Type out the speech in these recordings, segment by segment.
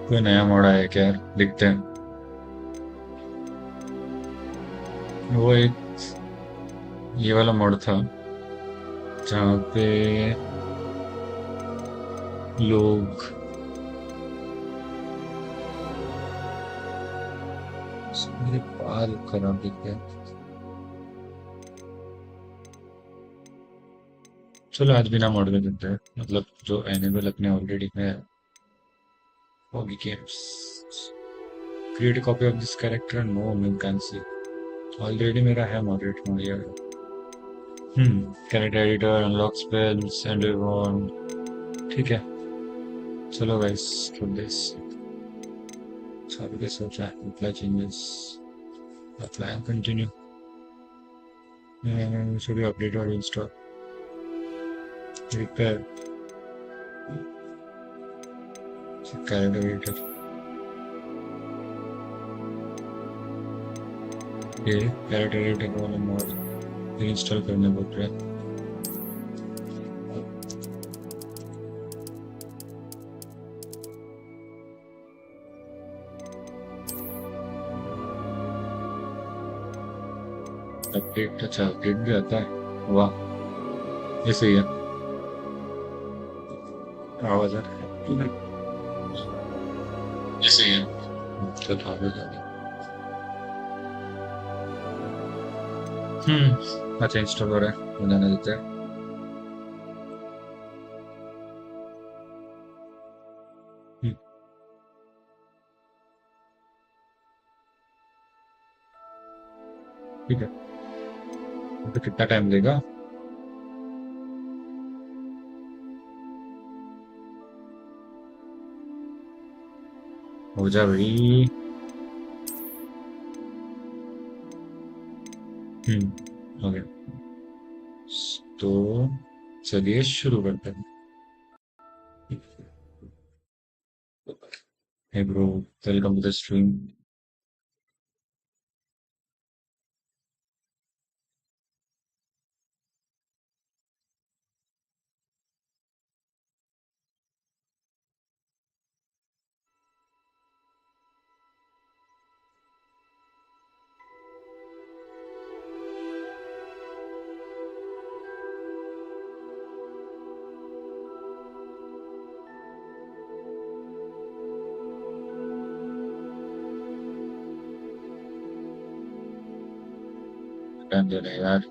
कोई नया मोड आया क्या यार? दिखते हैं। वो एक ये वाला मोड था जहाँ पे लोग मेरे बाल खराब दिख गए। चलो आज बिना मोड में देते हैं, मतलब जो एनिमल अपने ऑलरेडी है। Hobby games, create copy of this character, no new can see. Already मेरा है मॉडरेट मोड यार। Character editor, unlock spells and ठीक है। चलो गाइस, कर दिस। सारे सोचा है apply changes, apply and continue. should be update or install, repair, character editor। ये कैरेक्टर एडिटर वाला मॉड इंस्टॉल करने बोल रहे हैं। अपडेट, अच्छा अपडेट भी आता है, वाह। ये सही है। आवाज आ रहा है, ये सही है। चल आगे जाते। अच्छा इंस्टॉल हो रहा है, बनाने देते हैं। हम्म, ठीक है। तो कितना टाइम लेगा? हो जा भाई। हो गया। तो चलिए शुरू करते हैं। Hey bro, welcome to the stream. Time दे रहे हैं यार।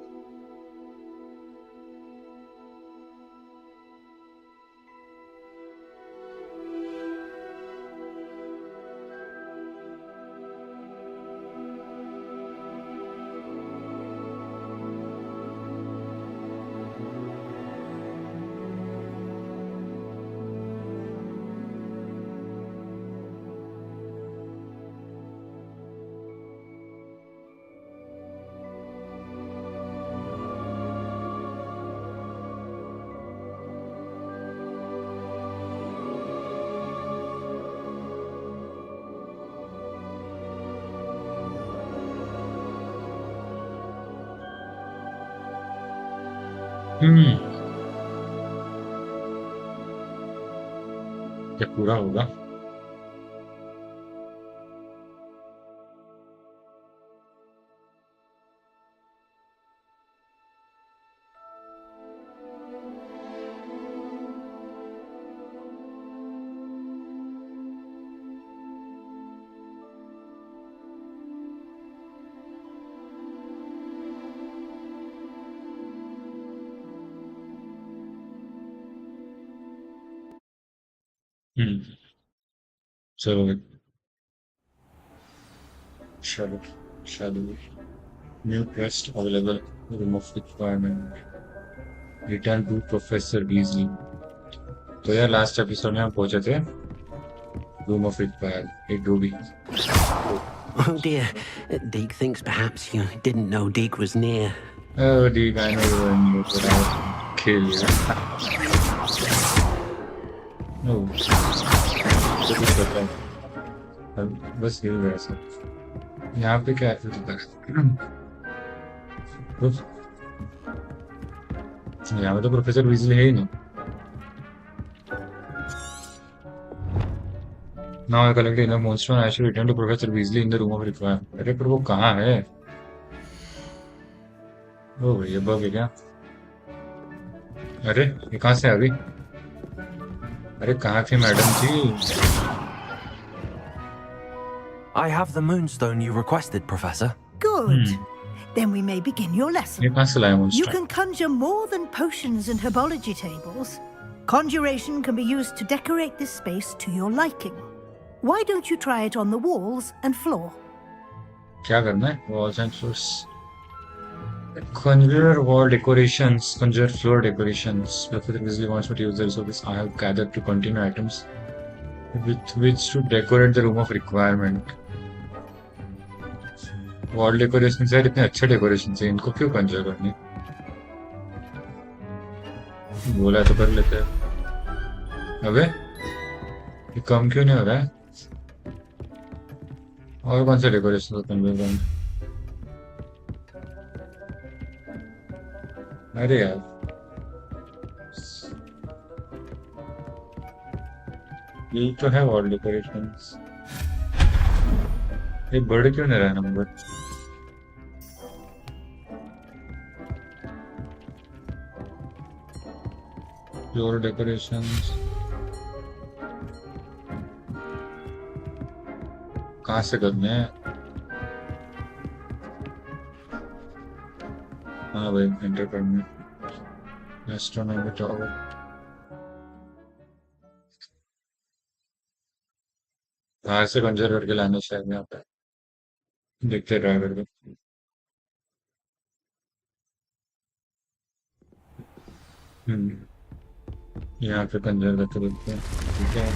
हम्म, जब पूरा होगा। हम्म चलो चलो चलो new quest available room of requirement return to professor Weasley तो यार लास्ट एपिसोड में हम पहुंचे थे रूम ऑफ रिक्वायर एक डूबी Oh dear, Deke thinks perhaps you didn't know Deke was near. Oh, dude, I know you were in it, but I'll kill you. No. तो कुछ पता है बस हिल रहा है सब यहाँ पे क्या है यहाँ पे तो प्रोफेसर वीजली है ही नहीं Now I collected enough monster and I should return to Professor Weasley in the room of requirement. अरे पर वो कहाँ है? ओ ये बग है क्या? अरे ये कहाँ से आ गई? अरे कहाँ थी madam ji? I have the moonstone you requested, Professor. Good. Then we may begin your ये lesson. कहाँ से लाया You monster? can conjure more than potions and herbology tables. Conjuration can be used to decorate this space to your liking. Why don't you try it on the walls and floor? क्या करना है? Walls and floors. Conjure wall decorations, conjure floor decorations. Professor Weasley wants me to use the resources I have gathered to continue items with which to decorate the room of requirement. Wall decoration यार इतने अच्छे decoration है इनको क्यों कंजर करनी बोला तो कर लेते हैं अबे ये कम क्यों नहीं हो रहा है और कौन सा डेकोरेशन कंजर करना अरे यार ये तो है वॉल डेकोरेशन ये बढ़ क्यों नहीं रहा है नंबर फ्लोर डेकोरेशंस कहाँ से करने हैं हाँ भाई एंटर करने एस्ट्रोनॉमी टॉवर बाहर से कंजर करके लाने शायद यहाँ पे देखते ट्राई करके यहाँ पे कंजर करके देखते हैं ठीक है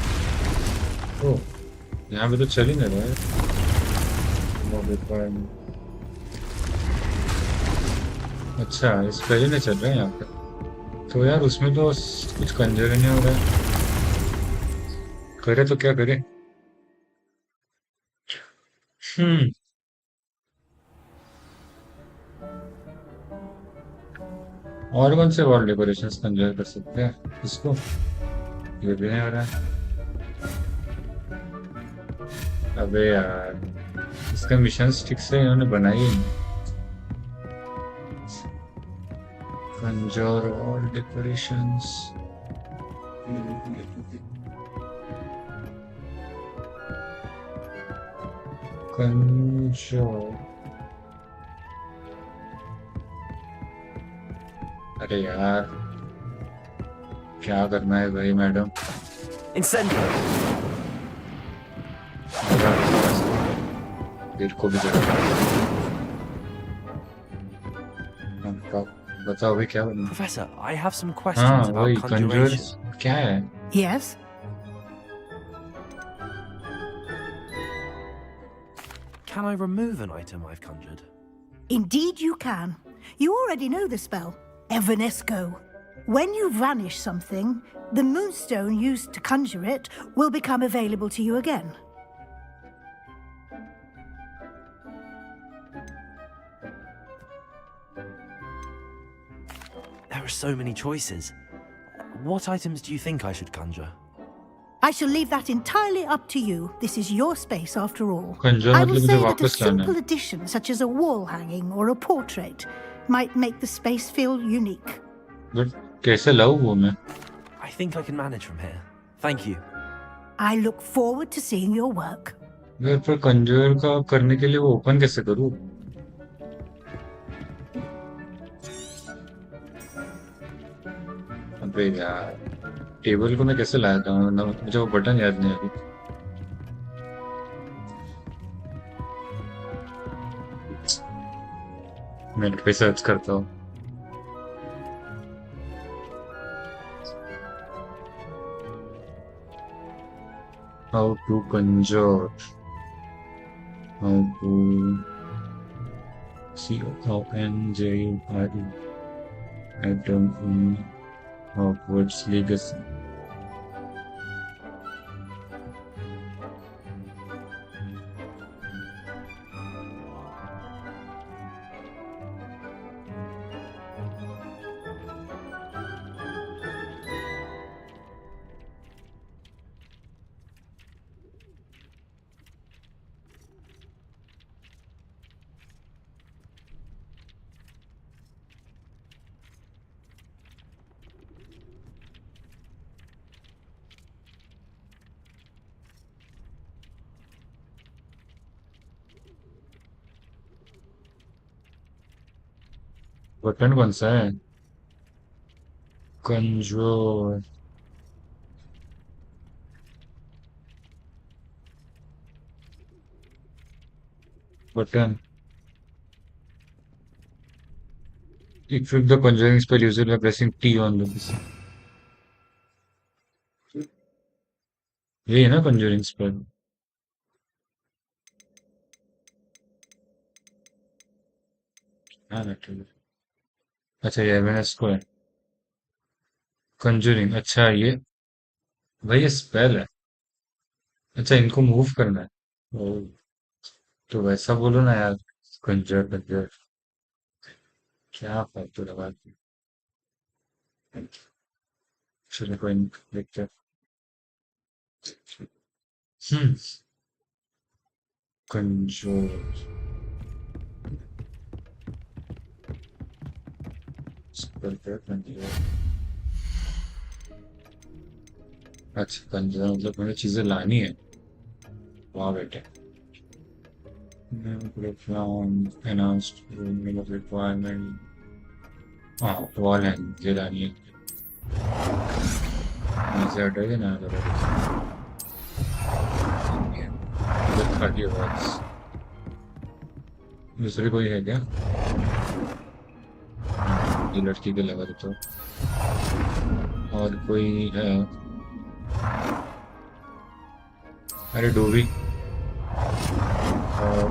ओ यहाँ पे तो चल ही नहीं रहा है अच्छा इस पहले नहीं चल रहा है यहाँ पे तो यार उसमें तो कुछ कंजर ही नहीं हो रहा है करे तो क्या करे और कौन से वॉल डेकोरेशंस कंजर कर सकते हैं इसको ये भी नहीं हो रहा है अबे यार इसका मिशन ठीक से इन्होंने बनाई ही नहीं कंजर वॉल डेकोरेशंस कंजर अरे यार क्या करना है भाई मैडम Incendio! फिर को भी बताओ भाई क्या करना Professor, I have some हाँ questions वही about कंजर conjuration. क्या है Yes? Can I remove an item I've conjured? Indeed you can. You already know the spell. Evanesco. When you vanish something, the moonstone used to conjure it will become available to you again. There are so many choices. What items do you think I should conjure? I shall leave that entirely up to you. This is your space after all. Kanjar I will मतलब मुझे say that a वापस लाना simple है addition such as a wall hanging or a portrait might make the space feel unique. But कैसे लाऊं वो मैं I think I can manage from here. Thank you. I look forward to seeing your work. यार पर कंजर का करने के लिए वो ओपन कैसे करूँ अबे यार टेबल को मैं कैसे लाया था, मुझे वो बटन याद नहीं अभी। नेट पे सर्च करता हूँ। How to conjure, how to CONJURE item in Hogwarts Legacy. Button कौन सा है? कंजोर button. Equip the conjuring spell user by pressing T on the PC. ये है ना conjuring spell? हाँ बैठे हुए। अच्छा ये एवेनेस को है। कंजूरिंग, अच्छा ये भाई ये स्पेल है। अच्छा इनको मूव करना है। ओ, तो वैसा बोलो ना यार। कंजर कंजर क्या फालतू लगा दी। चलो कोई नहीं, देखते हैं। हम्म कंजूर स्पेल पे कंजूर। अच्छा कंजूर मतलब मुझे चीजें लानी है वहां बैठे। Announced requirement। हाँ वॉल है, ये लानी है। नीचे हटाइए ना करो। इधर खाली है बॉक्स। दूसरी कोई है क्या? ये लड़की के लगा देता हूँ। और कोई है? अरे डोबी। और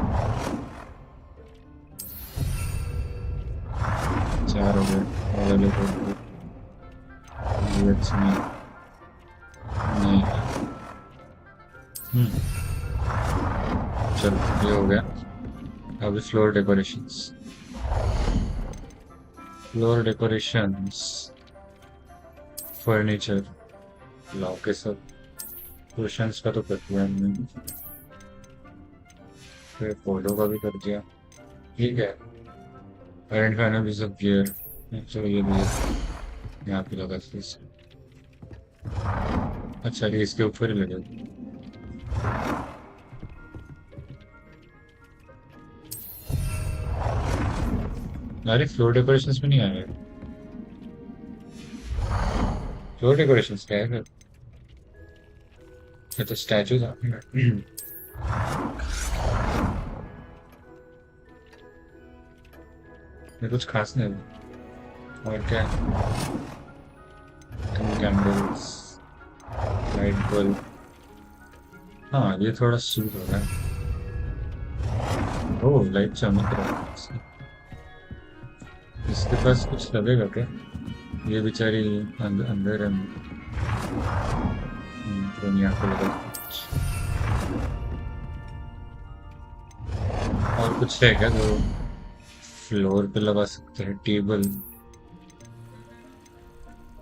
चार हो गए। और वाले को ये अच्छा नहीं। हम्म चलो ये हो गया। अब floor decorations. Floor decorations furniture lock के सब क्वेश्चंस का तो कर दिया हमने। फिर फोटो का भी कर दिया। ठीक है। करंट फैनल भी सब गियर। चलो ये भी यहाँ पे लगा इस। अच्छा ये इसके ऊपर ही लगे। अरे फ्लोर डेकोरेशंस में नहीं आ रहे। फ्लोर डेकोरेशंस क्या है फिर? ये तो स्टैचूज आ ये कुछ खास नहीं है। और क्या? Candles, light bulb. हाँ ये थोड़ा सूट हो रहा है। ओह लाइट चमक रहा है। इसके पास कुछ लगेगा क्या? ये बेचारी अंदर है। दुनिया को लगा कुछ। और कुछ है क्या जो फ्लोर पे लगा सकते हैं? टेबल।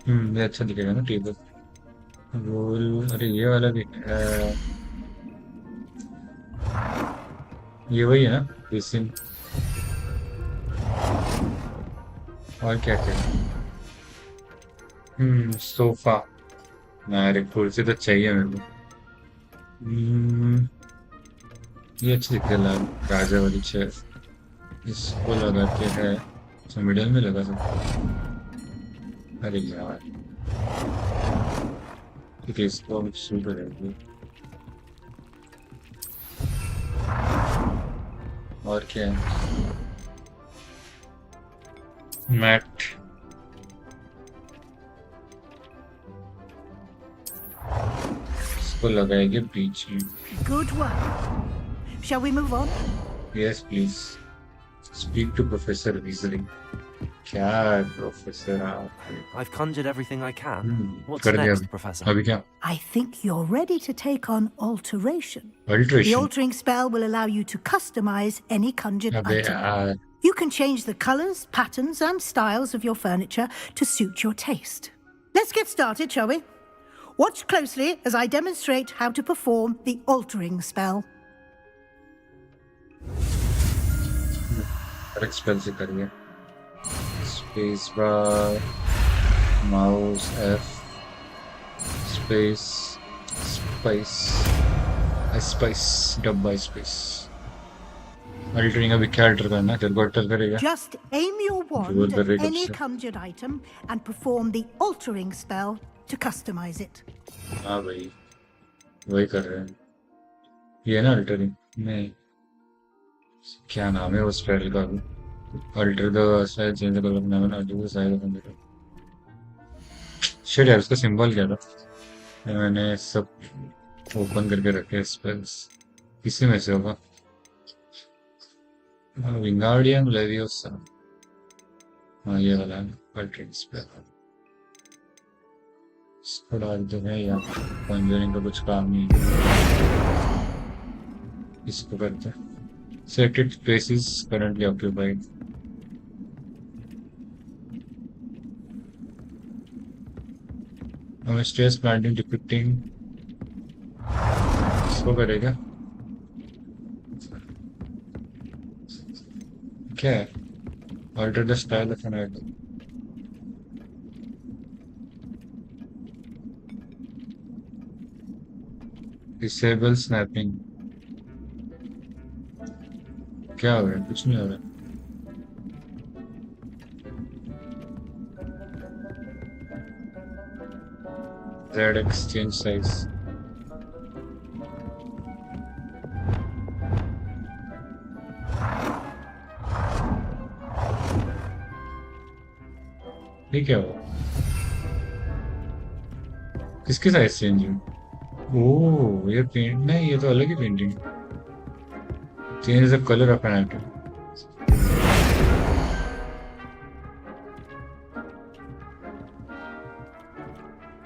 ये अच्छा दिखेगा ना टेबल। रोल, अरे ये वाला भी है। ये वही है ना बेसिन? और क्या क्या? सोफा। अरे कुर्सी तो चाहिए मेरे को। ये अच्छी दिखती है लाल राजा वाली चेयर। इसको लगा के है तो मिडिल में लगा सकते हैं। अरे यार ठीक है, इसको हम शुरू करेंगे। और क्या है? मैट। इसको लगाएंगे बीच में। Good work. Shall we move on? Yes please. Speak to professor Weasley. क्या है प्रोफेसर आप? I've conjured everything I can. What's कर दिया next, Professor? अभी क्या? I think you're ready to take on alteration. The alteration. altering spell will allow you to customize any conjured अबे item. यार, You can change the colors, patterns, and styles of your furniture to suit your taste. Let's get started, shall we? Watch closely as I demonstrate how to perform the altering spell. Correct spell से करिए। Space bar, mouse F, space, spice, spice, डब्बा space. Altering अभी क्या alter करना है? तेरे को alter करेगा? Just aim your Jewel wand at berry any gupse. conjured item and perform the altering spell to customize it. हाँ भाई, वही कर रहे हैं। ये है ना अल्टरिंग? नहीं, क्या नाम है उस स्पेल का? Alter the size change colour नाम है, alter the size of the shit यार, उसका सिंबल क्या था? मैंने सब ओपन करके रखे स्पेल्स। किसी में से होगा? Wingardium leviosa. हाँ ये वाला है अल्टरिंग स्पेल। इसको डालते हैं या कॉन्जरिंग का कुछ काम नहीं। इसको करते हैं। Selected spaces currently occupied. हमें स्ट्रेस प्लांटिंग डिपिक्टिंग इसको करेगा क्या है? Alter the style of an item. Disable snapping. क्या हो रहा है? कुछ नहीं हो रहा। Z exchange size. ठीक है वो किसके साइज चेंज है? ओह ये पेंट नहीं, ये तो अलग ही painting. Change the color of an item.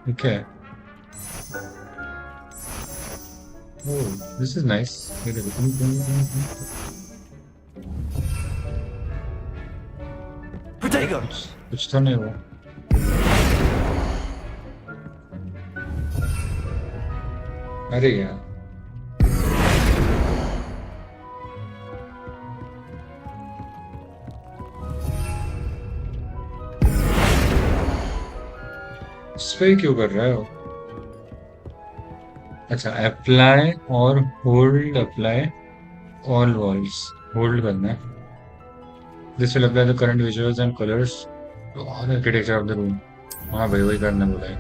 Okay. Oh, this is nice. Protego! कुछ तो नहीं हुआ। अरे यार पे क्यों कर रहा है वो? अच्छा अप्लाई और hold, apply all walls, hold करना है। This will apply the current visuals and colours to all architecture of the room. हाँ भाई वही करना बोला है।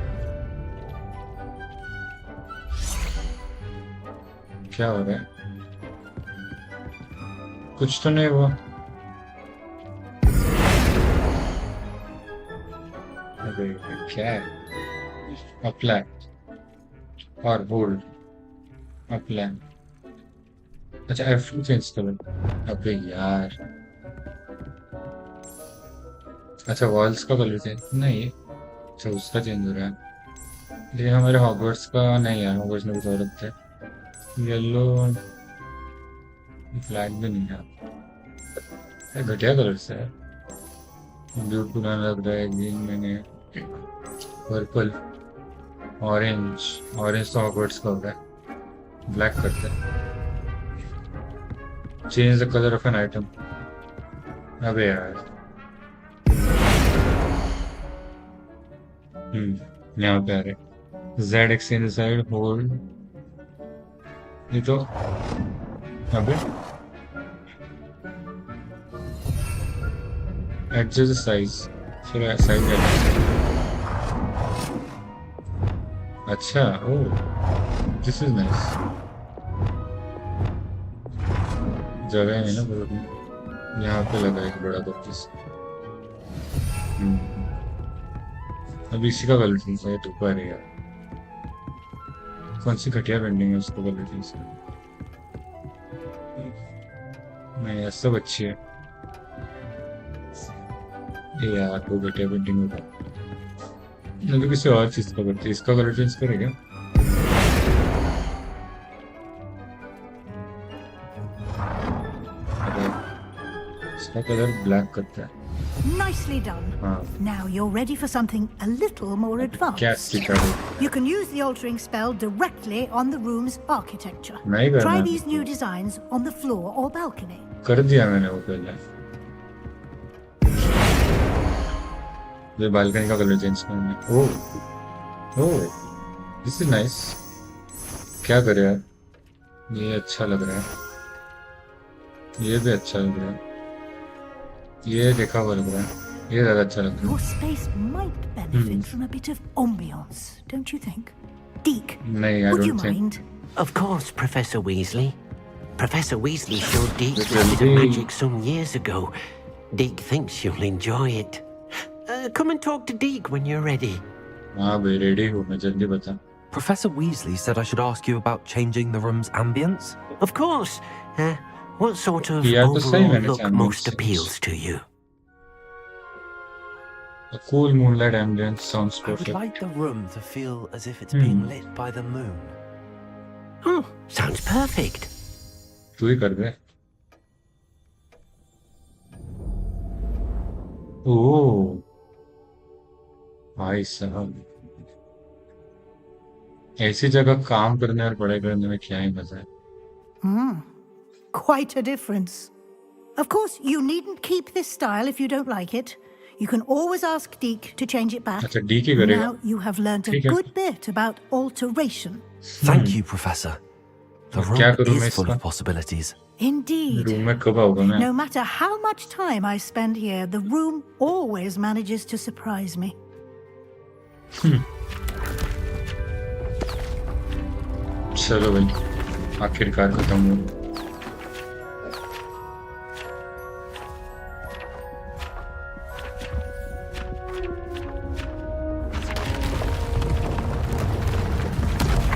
क्या हो रहा है? कुछ तो नहीं हुआ। अरे क्या है? अप्लाई और होल्ड, अप्लाई। अच्छा F2 चेंज करो। अबे यार अच्छा वॉल्स का कलर चेंज नहीं, अच्छा उसका चेंज हो रहा है। लेकिन हमारे हॉगवर्ट्स का नहीं है, हॉगवर्ट्स में कुछ और रखते हैं। येलो फ्लैग भी नहीं है, घटिया कलर से है। ब्लू पुराना लग रहा है, ग्रीन मैंने, पर्पल, ऑरेंज, ऑरेंज तो हॉगवर्ट्स का होता है। ब्लैक करते हैं। Change the colour of an item. अबे यार यहाँ पे आ रहे जेड एक्सचेंज साइड होल्ड। ये तो अबे एडजस्ट साइज, फिर साइज अच्छा, ओह, दिस इज नाइस। जगह है ना बहुत, यहाँ पे लगा एक बड़ा बत्तीस। अब इसी का कलर ठीक है, तो पर यार कौन सी घटिया पेंटिंग है उसको कलर ठीक है। नहीं यार सब अच्छी है। ये यार वो घटिया पेंटिंग होगा, नहीं तो किसी और चीज का करते। इसका कलर चेंज करेगा। अरे इसका कलर ब्लैक करता है। Nicely done. हाँ, Now you're ready for something a little more क्या advanced. सीखा है? You can use the altering spell directly on the room's architecture. नहीं करना। Try these new designs on the floor or balcony. कर दिया मैंने वो पहले। ये बालकनी का कलर चेंज करना है। ओह ओह, दिस इज नाइस। क्या करे यार, ये अच्छा लग रहा है, ये भी अच्छा लग रहा है, ये देखा हुआ लग रहा है, ये ज्यादा अच्छा लग रहा Your space might benefit from a bit of ambience, don't you think? Deke, है। नहीं, I would you don't think। mind? Of course, Professor Weasley. Professor Weasley showed Deke This the will bit of be- magic some years ago. Deke thinks you'll enjoy it. Come and talk to Deke when you're ready. हाँ भाई, ready हूँ मैं, जल्दी बता। Professor Weasley said I should ask you about changing the room's ambience. Of course. What sort of Yeah, to say overall when it's look ambience, most appeals to you? A cool moonlight ambience sounds I would perfect। like the room to feel as if it's being lit by the moon. Oh, sounds perfect. तू ही कर दे। ओह भाई साहब, ऐसी जगह काम करने और पढ़ाई करने में क्या ही मजा है। Quite a difference. Of course, you needn't keep this style if you don't like it. You can always ask Deke to change it back. अच्छा, डी की करेगा। Now you have learnt a ठीक है। good bit about alteration. Thank you, Professor. The क्या room करूँ मैं is full इसका? of possibilities. Indeed. Room में कब आऊंगा मैं? No matter how much time I spend here, the room always manages to surprise me. चलो भाई, आखिरकार खत्म हुआ।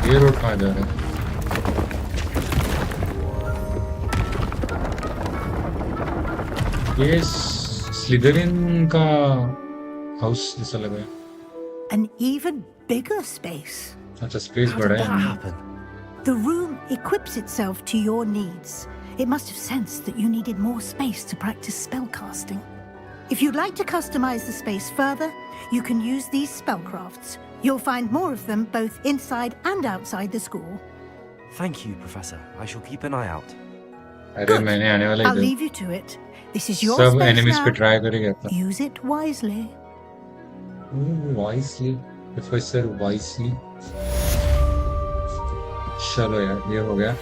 ये रोड कहाँ जा रहा है? ये स्लिदरिन का हाउस जैसा लग रहा है। An even bigger space. अच्छा, स्पेस How बड़ा did that है। happen? The room equips itself to your needs. It must have sensed that you needed more space to practice spellcasting. If you'd like to customize the space further, you can use these spellcrafts. You'll find more of them both inside and outside the school. Thank you, Professor. I shall keep an eye out. अरे मैंने आने वाला I'll इधर leave you to it. This is your सब space enemies पे now. Try करेगा था। Use it wisely. Wisely, professor wisely. चलो यार, ये हो गया।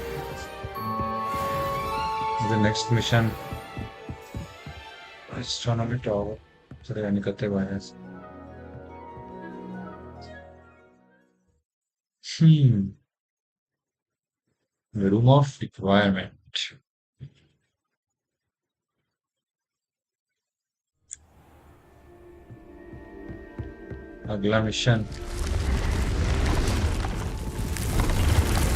The next mission astronomy tower. चलो यार, निकलते बाहर से। Room of requirement. अगला मिशन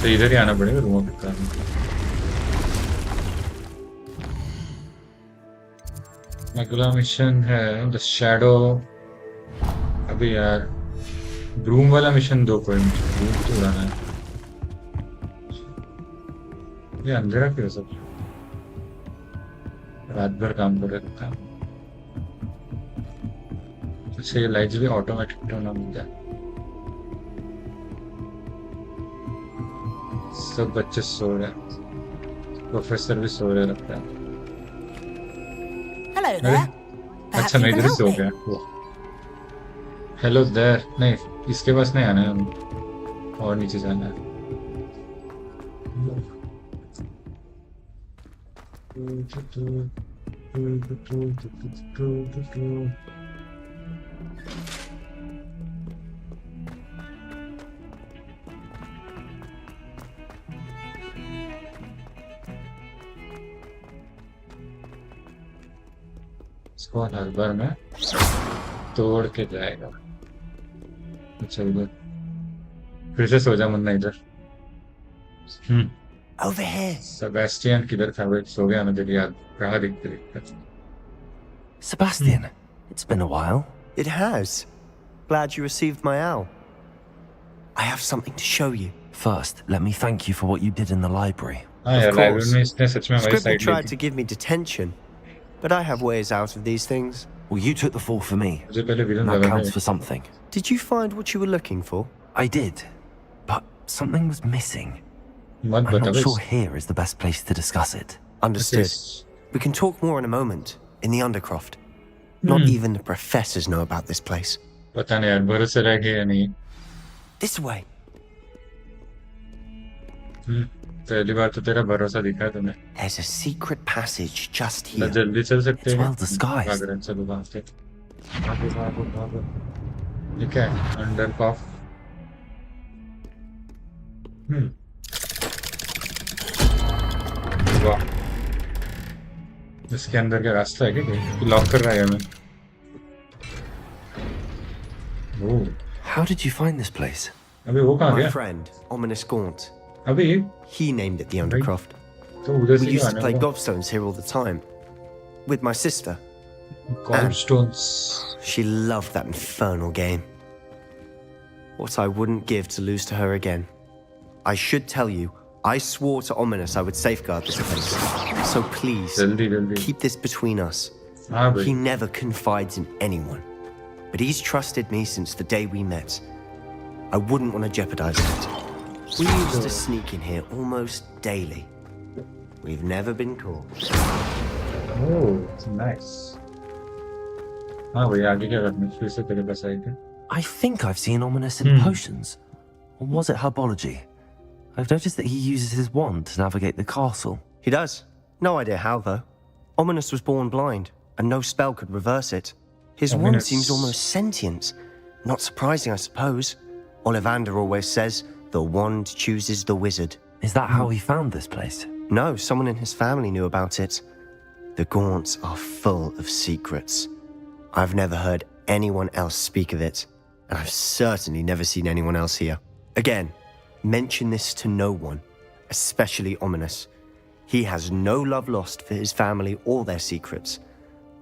तो इधर ही आना पड़ेगा, रूम ऑफ रिक्वायरमेंट। अगला मिशन है द शैडो। अभी यार ब्रूम वाला मिशन 2 पॉइंट, ब्रूम तो उड़ाना है। ये अंधेरा क्यों सब, रात भर काम कर रखा है। अच्छा, ये लाइट्स भी ऑटोमेटिक टर्न ऑन होता है। सब बच्चे सो रहे हैं, प्रोफेसर भी सो रहे लगता है। Hello अरे there. Perhaps अच्छा, you मैं can इधर help से हो me. गया। हेलो देयर, नहीं इसके पास नहीं आना है हमें, और नीचे जाना है। इसको हर बार में तोड़ के जाएगा। अच्छा उधर फिर से सो जा मुन्ना इधर। Over here. सेबेस्टियन किधर था वो सो गया मुझे याद कहाँ दिखते दिखते। Sebastian, it's been a while. It has. Glad you received my owl. I have something to show you. First, let me thank you for what you did in the library. हाँ यार course. लाइब्रेरी में इसने सच में हमारी Scribbler side tried ली to थी। give me detention, but I have ways out of these things. Well, you took the fall for me. मुझे पहले विलन That लगा counts था। for something. Did you find what you were looking for? I did, but something was missing. मत I'm बता not बस। sure here is the best place to discuss it. Understood. We can talk more in a moment, in the Undercroft. Not even the professors know about this place. पता नहीं यार भरोसे रह गए या नहीं। This way. पहली बार तो तेरा भरोसा दिखा तूने। There's a secret passage just ना here. जल्दी चल सकते It's हैं। well disguised. भाग रहे हैं, चलो भागते। भागो भागो भागो। ये क्या है? अंडर कॉफ। वाह। इसके अंदर क्या रास्ता है क्या कोई? लॉक कर रहा है हमें। ओह, How did you find this place? अबे वो कहाँ My गया? friend, Ominous Gaunt. अबे He named it the Undercroft. तो उधर We से used to आने play वाला। gobstones here all the time. With my sister. Gobstones। She loved that infernal game. What I wouldn't give to lose to her again. I should tell you, I swore to Ominous I would safeguard this place. So please, जल्दी जल्दी। keep this between us. हाँ He भाई। never confides in anyone. But he's trusted me since the day we met. I wouldn't want to jeopardize that. We used to sneak in here almost daily. We've never been caught. Oh, it's nice. हाँ भाई आगे क्या करना है? फिर से तेरे पास आई थे। I think I've seen Ominous in potions. Or was it herbology? I've noticed that he uses his wand to navigate the castle. He does. No idea how, though. Ominous was born blind, and no spell could reverse it. His wand Ominous. seems almost sentient. Not surprising, I suppose. Ollivander always says, the wand chooses the wizard. Is that how he found this place? No, someone in his family knew about it. The Gaunts are full of secrets. I've never heard anyone else speak of it, and I've certainly never seen anyone else here. Again, mention this to no one, especially Ominous. He has no love lost for his family or their secrets,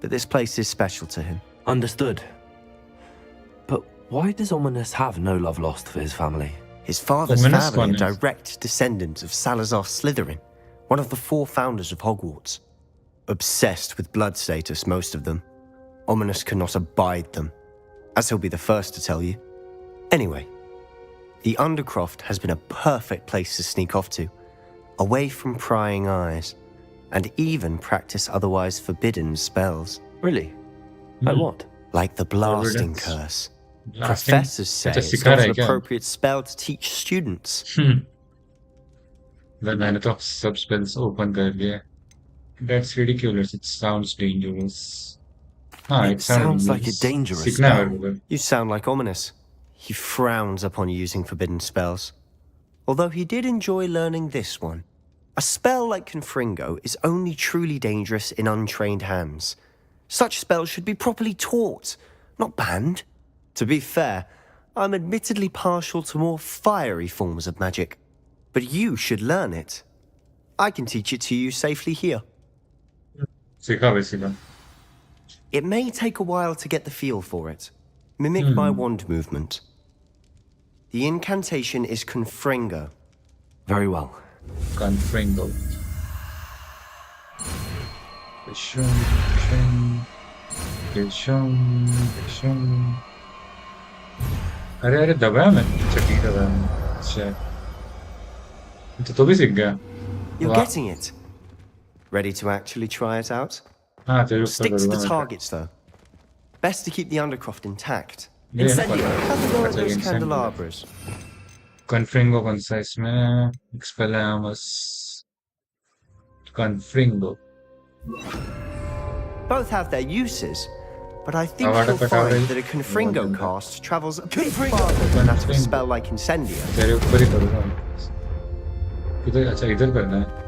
but this place is special to him. Understood. But why does Ominous have no love lost for his family? His father's Ominous family are one is- direct descendants of Salazar Slytherin, one of the 4 founders of Hogwarts. Obsessed with blood status, most of them. Ominous cannot abide them, as he'll be the first to tell you. Anyway, the Undercroft has been a perfect place to sneak off to, away from prying eyes, and even practice otherwise forbidden spells, Really? Like what? like the blasting Evidence. curse. Blasting? Professors say अच्छा, it's सिखा not रहा an है क्या? appropriate spell to teach students. Well, मैंने तो सब spells open कर लिए। That's ridiculous. It sounds dangerous. हाँ, It sounds like a dangerous सीखना है spell. मेरे को। You sound like Ominous. He frowns upon using forbidden spells. Although he did enjoy learning this one. A spell like Confringo is only truly dangerous in untrained hands. Such spells should be properly taught, not banned. To be fair, I'm admittedly partial to more fiery forms of magic. But you should learn it. I can teach it to you safely here. सीखा भाई सीखा। It may take a while to get the feel for it. Mimic my wand movement. The incantation is Confringo. Very well. Confringo. Kishum, kishum, kishum, kishum. अरे दबाया मैंने। अच्छा ठीक दबाया मैंने। अच्छा। तो भी सीख गया। You're Wow. getting it. Ready to actually try it out? हाँ तेरे ऊपर Stick to करूँगा the मैं। targets, though. Best to keep the Undercroft intact. Yeah, Incendio, but- have a go at अच्छा, those incendio. candelabras. Confringo कौन सा इसमें? Expelliarmus. Confringo. Both have their uses, but I think Avada you'll Kedavra find is that a Confringo more than cast travels a bit farther than that of a spell like Incendio. तेरे ऊपर ही करूँगा। इधर अच्छा इधर करना है।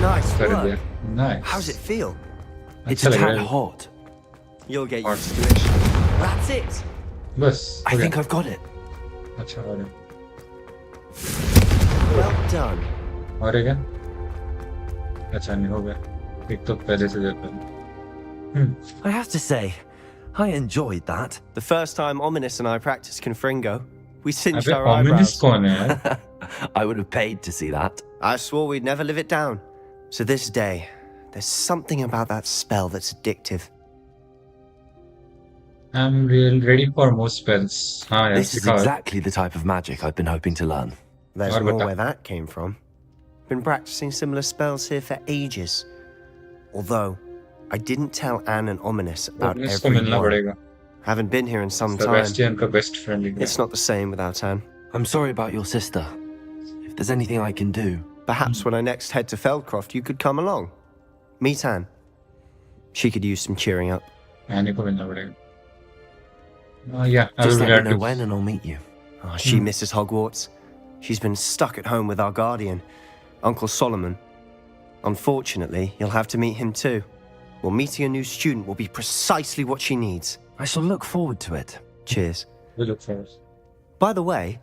Nice कर दिया। work. Nice. How's it feel? It's अच्छा a लग रहा tad है You'll hot. get Hot. used to it. That's it. बस I हो गया think I've got it. अच्छा और है Well done. और है क्या अच्छा नहीं हो गया एक तो पहले से देता हूँ I have to say, I enjoyed that. The first time Ominous and I practiced Confringo, we singed अबे our ominous eyebrows. कौन है यार I would have paid to see that. I swore we'd never live it down. So this day, there's something about that spell that's addictive. I'm ready for more spells हाँ यार This is सिखा exactly the type of magic I've been hoping to learn. There's और more बता where that came from. Been practicing similar spells here for ages. Although, I didn't tell Anne and Ominous about Ominous को every मिलना one. पड़ेगा Haven't been here in some time. Sebastian का best friend है It's not the same without Anne. I'm sorry about your sister. If there's anything I can do. Perhaps when I next head to Feldcroft, you could come along. Meet Anne. She could use some cheering up. Annie को मिलना पड़ेगा yeah I Just will be let me glad know to when and I'll meet you. Oh, she misses Hogwarts. She's been stuck at home with our guardian, Uncle Solomon. Unfortunately, you'll have to meet him too. Well, meeting a new student will be precisely what she needs. I shall look forward to it. Cheers. we look forward By the way,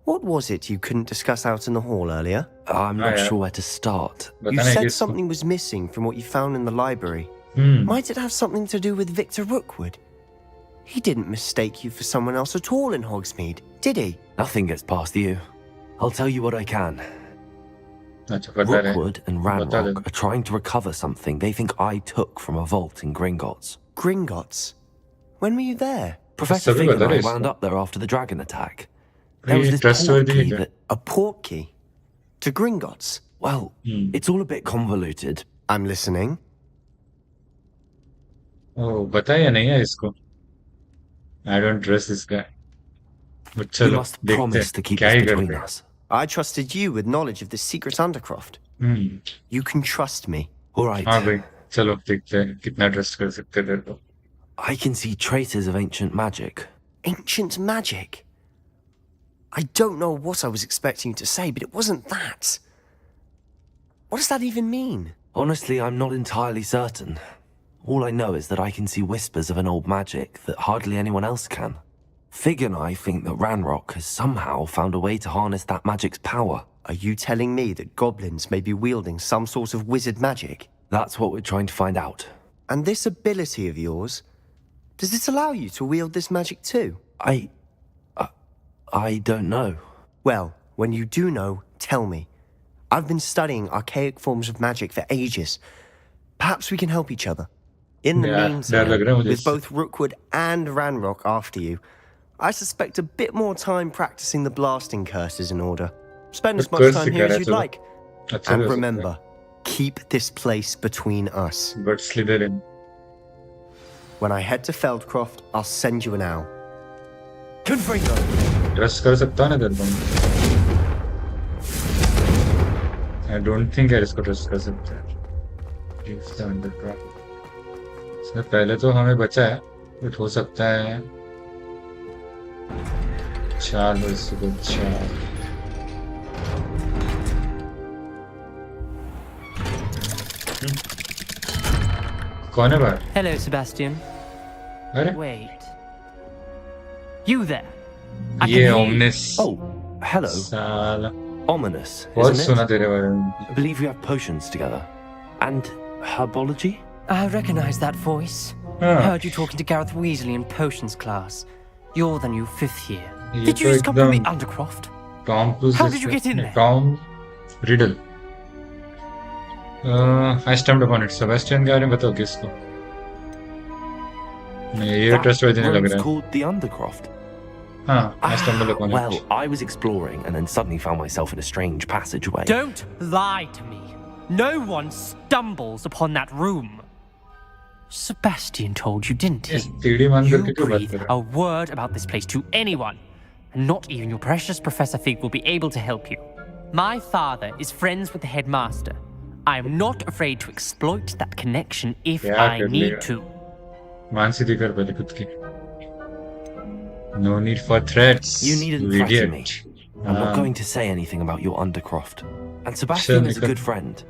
what was it you couldn't discuss out in the hall earlier? I'm not yeah. sure where to start. You बताना said किसको something was missing from what you found in the library. Might it have something to do with Victor Rookwood? He didn't mistake you for someone else at all in Hogsmeade, did he? Nothing gets past you. I'll tell you what I can. अच्छा बता रहे Rookwood and बता Ranrock they are trying to recover something they think I took from a vault in Gringotts. Gringotts? When were you there? Professor सभी Fig and बता I रहे wound इसको up there after the dragon attack. There was ये this trustworthy है portkey क्या that... A portkey? To Gringotts? Well, it's all a bit convoluted. I'm listening. ओह बता या नहीं है इसको I don't trust this guy but You चलो must देखते promise हैं to keep क्या this ही between करते हैं us. I trusted you with knowledge of this secret undercroft. You can trust me. All right. हाँ भाई चलो देखते हैं कितना ट्रस्ट कर सकते हैं तेरे को I can see traces of ancient magic. Ancient magic? I don't know what I was expecting to say, but it wasn't that. What does that even mean? Honestly, I'm not entirely certain. All I know is that I can see whispers of an old magic that hardly anyone else can. Fig and I think that Ranrock has somehow found a way to harness that magic's power. Are you telling me that goblins may be wielding some sort of wizard magic? That's what we're trying to find out. And this ability of yours, does it allow you to wield this magic too? I don't know. Well, when you do know, tell me. I've been studying archaic forms of magic for ages. Perhaps we can help each other. In the Yeah, meantime, लग रहा है मुझे with इससे। both Rookwood and Ranrock after you, I suspect a bit more time practicing the blasting curses in order. Spend as But much curse time here सिखा as रहा है, you'd चलो। like. अच्छा And भी हो सकता remember, keep this place between us. है but Slytherin When I head to Feldcroft, I'll send you an owl. Confringo! Trust कर सकता है ना तेरे को I don't think यार इसको ट्रस्ट कर सकते हैं Leave the underground इसमें पहले तो हमें बचा है बट हो सकता है चार हो इसको चार कौन है बाहर Hello, Sebastian. अरे Wait. You there? I ये can hear you. Omnis Oh, hello. साला Ominous, बहुत isn't सुना it? तेरे बारे में I believe we have potions together. And herbology? I recognize that voice. हाँ Heard you talking to Gareth Weasley in potions class. You're the new 5th year. ये Did you तो just come from the एकदम Undercroft? Tom cruise How did you get in there? Tom riddle I stumbled upon it. Sebastian के बारे में बताओ किसको नहीं ये That ट्रस्टवर्दी नहीं लग room's रहा है called the Undercroft. हाँ I stumbled upon Well, it I was exploring and then suddenly found myself in a strange passageway. Don't lie to me. No one stumbles upon that room. Sebastian told you, didn't he? इस TD मान You करके क्यों बात breathe कर रहा a word about this place to anyone, and not even your precious Professor Fig will be able to help you. My father is friends with the headmaster. I am not afraid to exploit that connection if क्या I कर need लिया? to. मान सीधी कर पहले खुद की No need for threats You needn't you threaten me. idiot I'm not हाँ, going to say anything about your Undercroft. And Sebastian is a Nico. good friend.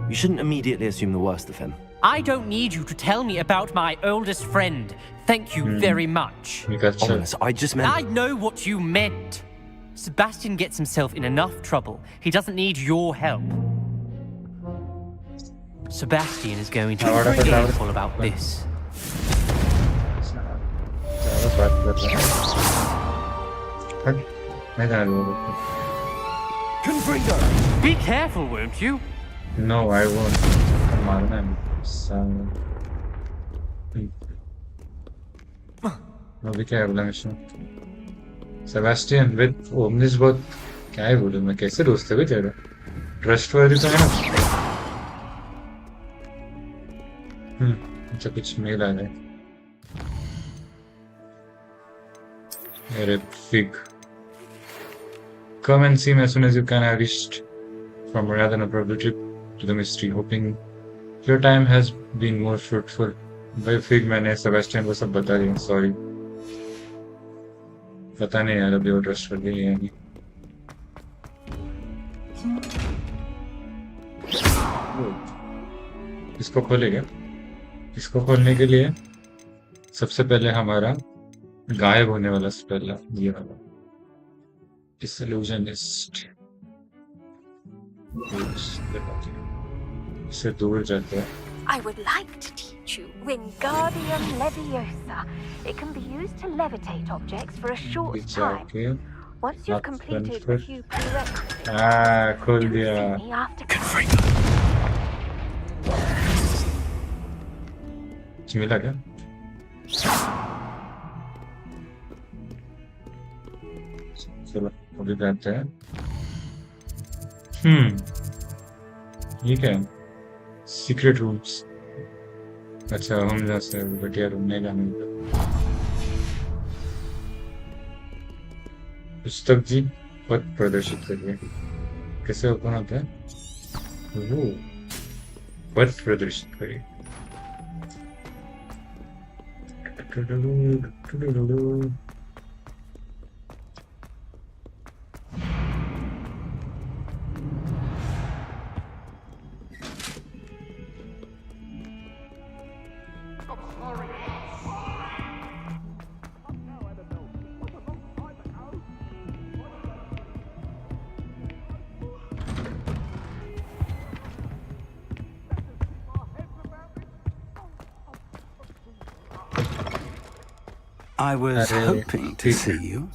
You shouldn't immediately assume the worst of him. I don't need you to tell me about my oldest friend. Thank you very much. एक अच्छा Ominous, I just meant... I know what you meant. Sebastian gets himself in enough trouble. He doesn't need your help. Sebastian is going to Ahora be pues, ahora. careful about this. ज़्यादा बात कर रहा है मैं जान लूँगा Confringo! Be careful, won't you? no I won't मारना है साला अभी क्या है बोला मिशन सेबेस्टियन विद ओमनिस बहुत क्या है बोलूं मैं कैसे दोस्त है तेरा ट्रस्टवर्दी तो है ना अच्छा कुछ मेल आ गया अरे fig come and see me as soon as you can. I wished from rather than a probable trip to the mystery, hoping your time has been more fruitful. भाई fig मैंने Sebastian को सब बता दिया sorry पता नहीं यार अभी वो ट्रस्ट कर दिया नहीं इसको खोलेगा इसको खोलने के लिए सबसे पहले हमारा गायब होने वाला स्पेल है ये वाला डिसइल्यूजनिस्ट इससे दूर जाते हैं I would like to teach you Wingardium Leviosa. It can be used to levitate objects for a short time. जाके Once you've Not completed a transfer. few prerequisites, खोल do दिया visit me after कुछ मिला क्या चलो अभी जाते हैं ये क्या है सीक्रेट रूम्स अच्छा हम जा सकते हैं बढ़िया रूम में जाने पुस्तक जी पद प्रदर्शित करिए कैसे ओपन होता है ओह पद प्रदर्शित करिए I was Hello. hoping to see you.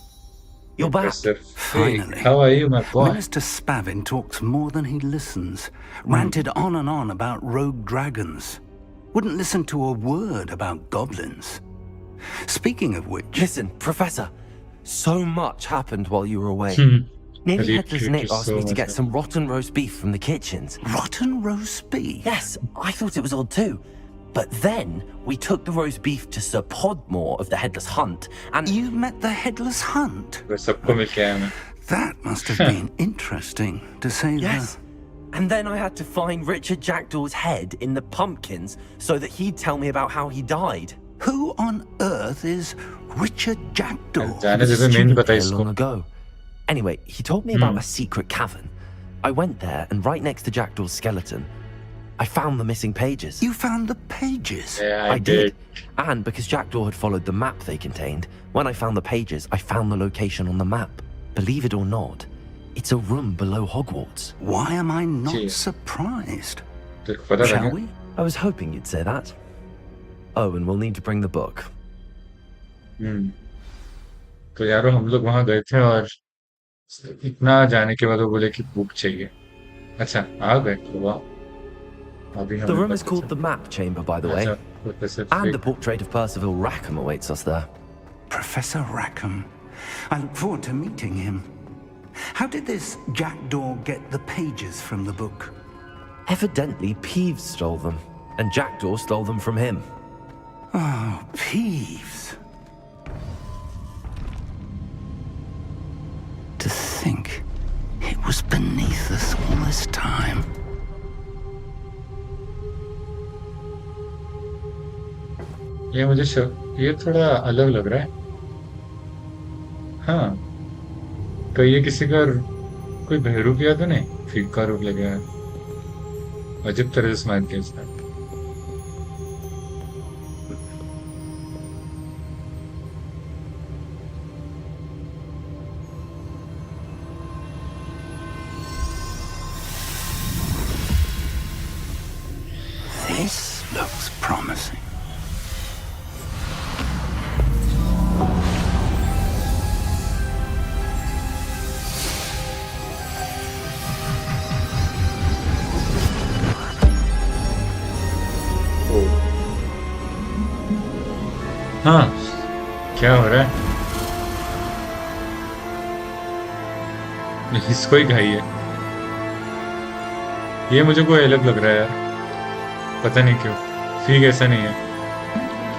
You're back. Professor Fig, Finally. how are you, my boy? Minister Spavin talks more than he listens. Ranted on and on about rogue dragons. Wouldn't listen to a word about goblins. Speaking of which... Listen, Professor, so much happened while you were away. Really Nearly Headless treat Nick you asked so me to much. get some rotten roast beef from the kitchens. Rotten roast beef? Yes, I thought it was odd too. But then we took the roast beef to Sir Podmore of the Headless Hunt, and You met the Headless Hunt? बस सबको मिल के आया मैं That must have been interesting, to say yes. And then I had to find Richard Jackdaw's head in the pumpkins so that he'd tell me about how he died. that. Who on earth is Richard Jackdaw? जाने से तो main Student पता here इसको long ago. Anyway, he told me about a secret cavern. I went there, and right next to Jackdaw's skeleton, I found the missing pages. You found the pages? yeah I did. And because Jackdaw had followed the map they contained, when I found the pages, I found the location on the map. Believe it or not, it's a room below Hogwarts. Why am I not Gee. surprised? तेरे को पता Shall लगा we? I was hoping you'd say that. Oh, and we'll need to bring the book. तो यारो हम लोग वहां गए थे और इतना जाने के बाद वो बोले कि बुक चाहिए अच्छा आ गए तो वाह अभी The हमें room is पता called चला। the Map Chamber, by the way. अच्छा, Professor And the Fig, portrait of Percival Rackham awaits us there. Professor Rackham. I look forward to meeting him. How did this Jackdaw get the pages from the book? Evidently, Peeves stole them, and Jackdaw stole them from him. Oh, Peeves. To think it was beneath us all this time. ये थोड़ा अलग लग रहा है हाँ तो ये किसी का कोई बहरूप किया तो नहीं फिग का रूप लग गया है अजीब तरह से स्माइल किया इसने This looks promising. हाँ, क्या हो रहा है? इसको ही खाई है। ये मुझे कोई अलग लग रहा है यार, पता नहीं क्यों। फिग ऐसा नहीं है,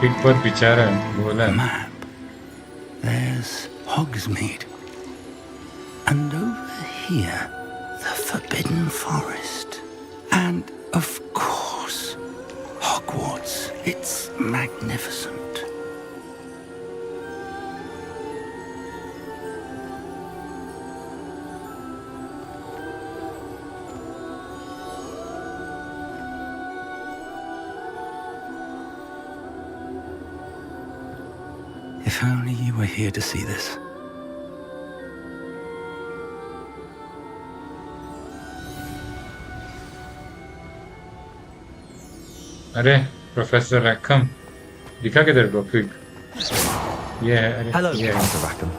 फिग बहुत बेचारा है, बोला है। Map. There's Hogsmeade. And over here, the Forbidden Forest. And, of course, Hogwarts. It's magnificent. If only you were here to see this. अरे प्रोफेसर रैकम, दिखा किधर को फिग? ये है, अरे Hello, ये है। Professor Rackham.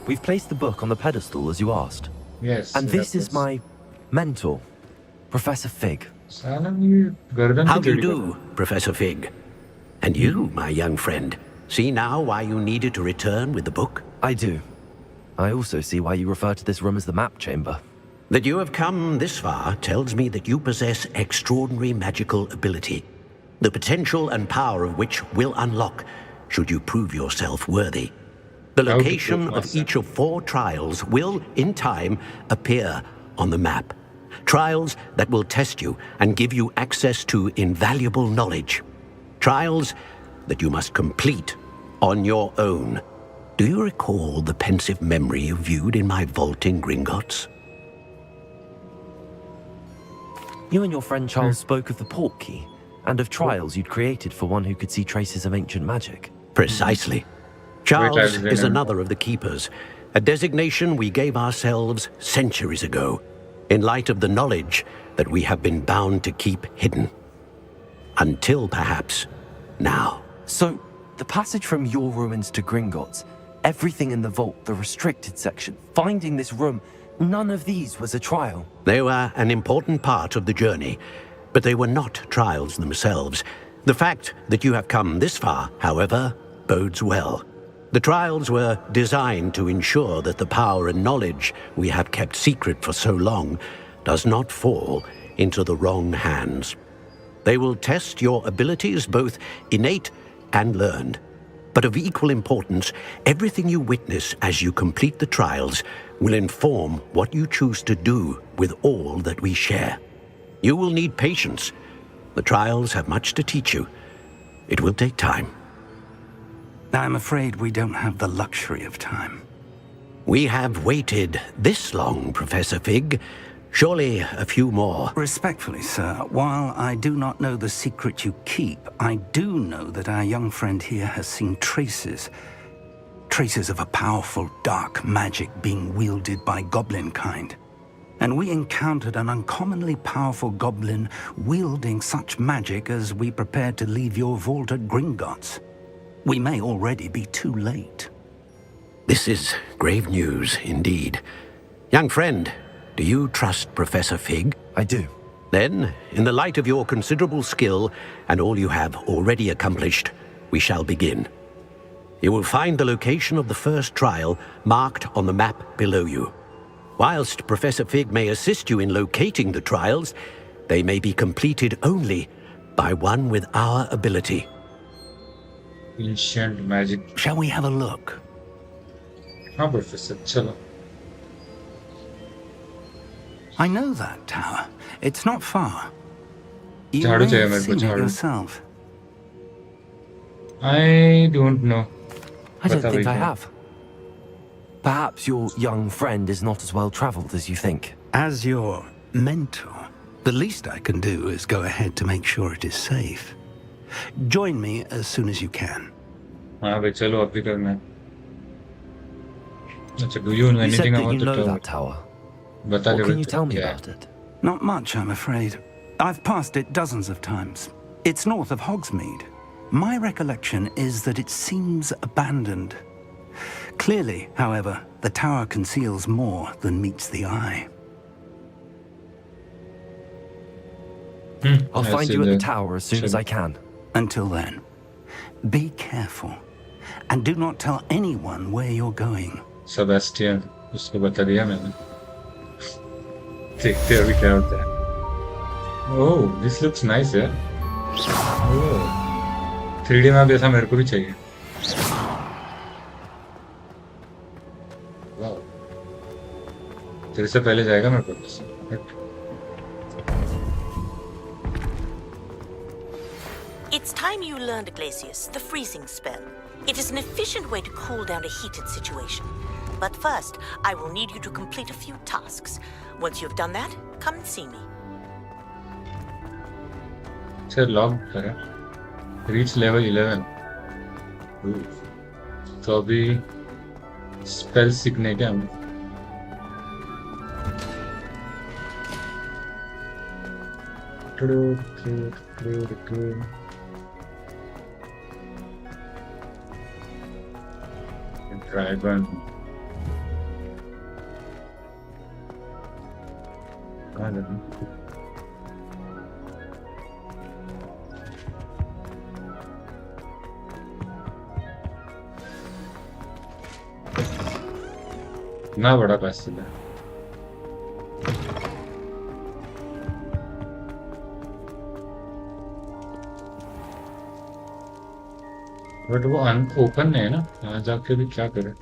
We've placed the book on the pedestal as you asked. Yes. And this is my mentor, Professor Fig. साला ये गर्दन How की do you टेढ़ी do, Professor Fig? And you, my young friend, see now why you needed to return with the book? I do. I also see why you refer to this room as the map chamber. That you have come this far tells me that you possess extraordinary magical ability, the potential and power of which will unlock should you prove yourself worthy. The How to location prove of myself. each of 4 trials will, in time, appear on the map. Trials that will test you and give you access to invaluable knowledge. Trials that you must complete on your own. Do you recall the pensive memory you viewed in my vault in Gringotts? You and your friend Charles spoke of the port key and of trials you'd created for one who could see traces of ancient magic. Precisely. Charles I've been is in. another of the keepers, a designation we gave ourselves centuries ago, in light of the knowledge that we have been bound to keep hidden. Until perhaps now. So, the passage from your ruins to Gringotts, everything in the vault, the restricted section, finding this room, none of these was a trial. They were an important part of the journey, but they were not trials themselves. The fact that you have come this far, however, bodes well. The trials were designed to ensure that the power and knowledge we have kept secret for so long does not fall into the wrong hands. They will test your abilities, both innate and learned. But of equal importance, everything you witness as you complete the trials will inform what you choose to do with all that we share. You will need patience. The trials have much to teach you. It will take time. I'm afraid we don't have the luxury of time. We have waited this long, Professor Fig. Surely a few more. Respectfully, sir, while I do not know the secret you keep, I do know that our young friend here has seen traces of a powerful dark magic being wielded by goblin kind. And we encountered an uncommonly powerful goblin wielding such magic as we prepared to leave your vault at Gringotts. We may already be too late. This is grave news indeed. Young friend, do you trust Professor Fig? I do. Then, in the light of your considerable skill and all you have already accomplished, we shall begin. You will find the location of the first trial marked on the map below you. Whilst Professor Fig may assist you in locating the trials, they may be completed only by one with our ability. Ancient magic. Shall we have a look? हाँ professor, चलो। I know that tower. It's not far. You झाड़ू may चाहिए have मेरे को, seen it झाड़ू। yourself. I don't know. I don't Bata think I bhaiya. have. Perhaps your young friend is not as well travelled as you think. As your mentor, the least I can do is go ahead to make sure it is safe. Join me as soon as you can. हाँ भाई चलो अभी करना है। अच्छा, do you know You said anything that you about the know tower? that tower. बता What they can you बच्चा। tell me Yeah. about it? Not much, I'm afraid. I've passed it dozens of times. It's north of Hogsmeade. My recollection is that it seems abandoned. Clearly, however, the tower conceals more than meets the eye. I'll I find see you at the the tower as soon as I can. Until then, be careful. And do not tell anyone where you're going. Sebastian, उसको बता दिया मैंने. देखते हैं अभी क्या होता है. Oh, this looks nice यार. Oh, 3D मैप ऐसा मेरे को भी चाहिए. Wow. तेरे से पहले जाएगा मेरे पास. It's time you learned, Glacius, the freezing spell. It is an efficient way to cool down a heated situation. But first, I will need you to complete a few tasks. Once you've done that, come and see me. Sir log करा. Reach level 11. Ooh. तो अभी spell सीखने के हम. Dragon. कहाँ जाना? ना बड़ा पैसे है. बट वो ओपन है ना, यहाँ जाके भी क्या करें.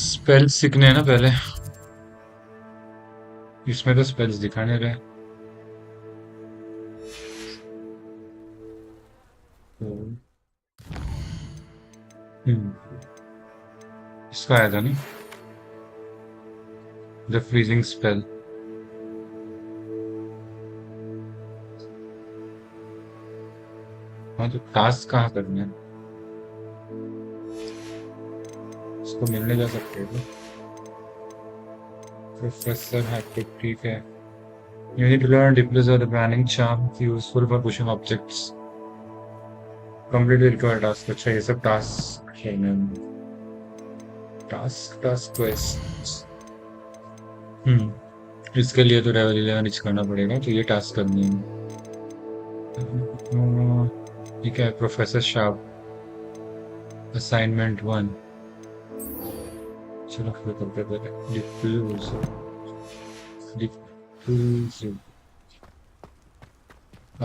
स्पेल सीखने हैं ना पहले. इसमें तो स्पेल्स दिखाने रहे. इसका आया था नहीं, द फ्रीजिंग स्पेल. हाँ, तो टास्क कहाँ करने हैं? इसको मिलने जा सकते हैं. प्रोफेसर हैक्टिक, ठीक है. You need to learn deploys of the banning charm, useful for pushing objects. Complete the required task. अच्छा, ये सब टास्क है ना. Task quest. इसके लिए तो लेवल 11 रीच करना पड़ेगा, तो ये टास्क करनी है. ठीक है. Professor Sharp, assignment 1. चलो फिर करते हैं. Diffuse,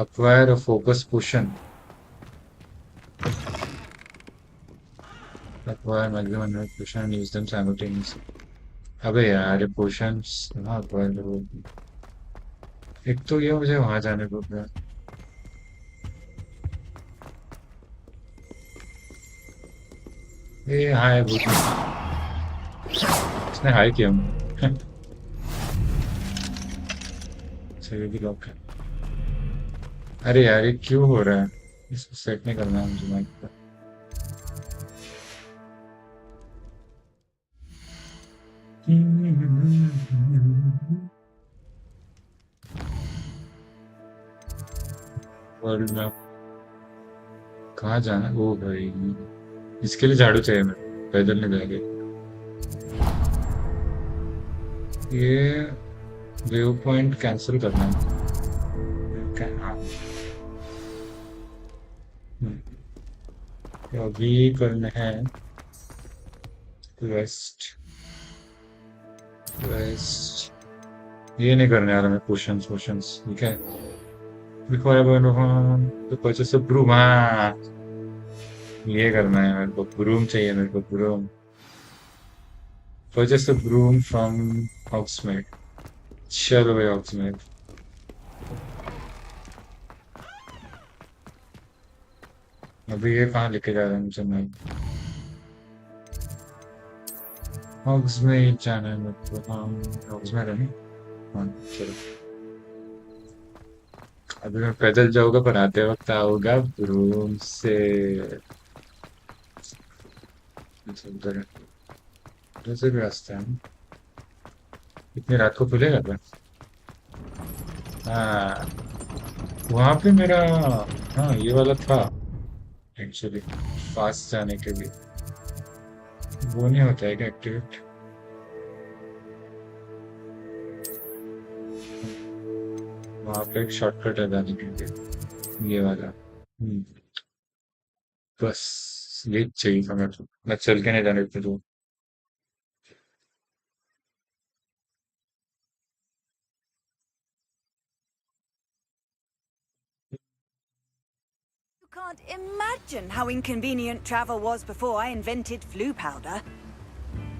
acquire a focus potion. Acquire maximum number of potion and use them simultaneously. अबे यार ये potions कहाँ acquire करो? एक तो ये मुझे वहां जाने को है. ये हाय भूत. इसने हाय किया मुझे. अच्छा, ये भी लॉक है. अरे यार ये क्यों हो रहा है? इसको सेट नहीं करना है मुझे माइक पर. वर्ल्ड मैप कहाँ जाना है? ओ भाई, इसके लिए झाड़ू चाहिए मेरे. पैदल नहीं जाएंगे. ये वेव पॉइंट कैंसिल करना है. अभी करना है वेस्ट. ये नहीं करने आ रहा मैं. पोशंस ठीक है. तो परचेस ऑफ ब्रूम. हाँ, ये करना है मेरे को. ब्रूम चाहिए मेरे को. Broom. Purchase of broom from Hogsmeade. चलो भाई हॉग्समेड. अभी ये कहाँ लेके जा रहे हैं मुझे? मैं हॉग्समेड जाना है मेरे को. हाँ, हॉग्समेड है नहीं. हाँ चलो. अभी मैं पैदल जाऊंगा, पर आते वक्त आऊंगा रूम से. उधर से भी रास्ता है. इतनी रात को खुलेगा क्या? हाँ वहां पे मेरा, हाँ ये वाला था एक्चुअली, फास्ट जाने के लिए। वो नहीं होता है क्या एक्टिवेट? वहां पे एक शॉर्टकट है जाने के लिए, ये वाला। बस ये चाहिए था मेरे को, मैं चल के नहीं जाने देते तो। You can't imagine how inconvenient travel was before I invented flu powder.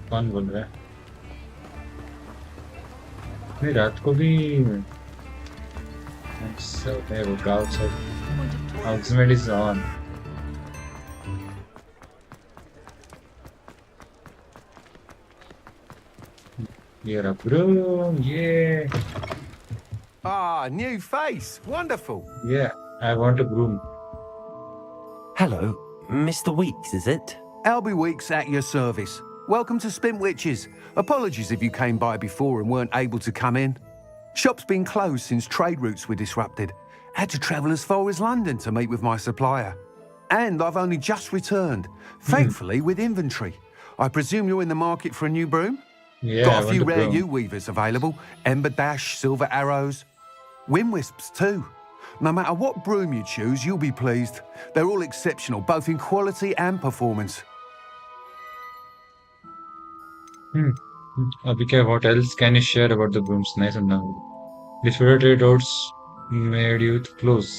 कौन बोल रहा है? नहीं रात को भी ऐसा होता है, वो गाँव सब आउटसाइड इज ऑन। ये रहा ब्रो, ये Ah, new face. Wonderful. yeah, I want a broom. Hello, Mr. Weeks, is it? Albie Weeks at your service. Welcome to Spintwitches. Apologies if you came by before and weren't able to come in. Shop's been closed since trade routes were disrupted. Had to travel as far as London to meet with my supplier. And I've only just returned, thankfully with inventory. I presume you're in the market for a new broom? Yeah, I Got a want few a rare broom. U-weavers available. Ember Dash, Silver Arrows. Wind Wisps too. No matter what broom you choose, you'll be pleased. They're all exceptional, both in quality and performance. अभी क्या, what else can you share about the brooms? नहीं सुनना मुझे। The favorite trade routes made you close.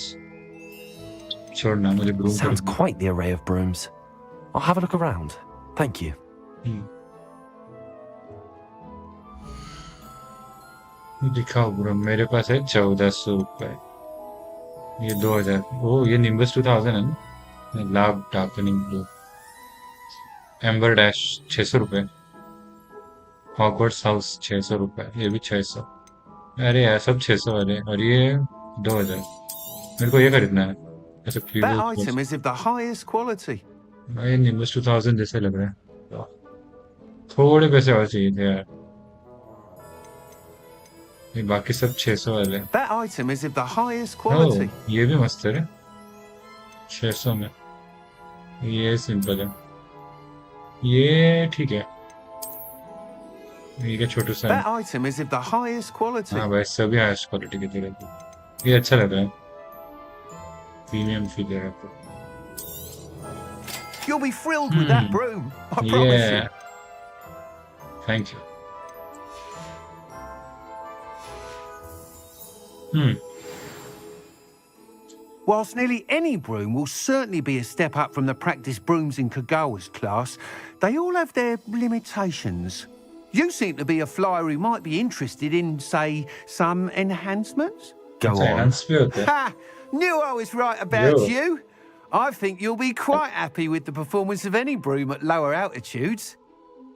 छोड़ना मुझे broom Sounds खरीदना। quite the array of brooms. I'll have a look around. Thank you. दिखाओ bro, मेरे पास है 1400 रुपए। ये 2000, ओ ये निम्बस 2000 है ना। लाभ डार्कनिंग ब्लू, एम्बर डैश 600 रुपए, हॉगवर्ट्स हाउस 600 रुपए, ये भी 600। अरे यार सब 600 वाले, और ये 2000। मेरे को ये खरीदना है ऐसे That previous. item is of the highest quality. भाई निम्बस 2000 जैसे लग रहा है, थोड़े पैसे और चाहिए थे यार। ये बाकी सब 600 वाले। That item is of the highest oh quality. ये भी मस्त है रे, 600 में। ये सिंपल है, ये ठीक है। ये क्या छोटू सा है। That item is of the highest quality. हाँ भाई सभी हाईएस्ट क्वालिटी की तरह की। ये अच्छा लग रहा है, प्रीमियम फील है आपको। You'll be thrilled with that broom. I promise you. Yeah, thank you. Whilst nearly any broom will certainly be a step up from the practice brooms in Kagawa's class, they all have their limitations. You seem to be a flyer who might be interested in, say, some enhancements? Go अच्छा, on. enhance भी होता है। Ha! Knew I was right about Yo. you. I think you'll be quite happy with the performance of any broom at lower altitudes.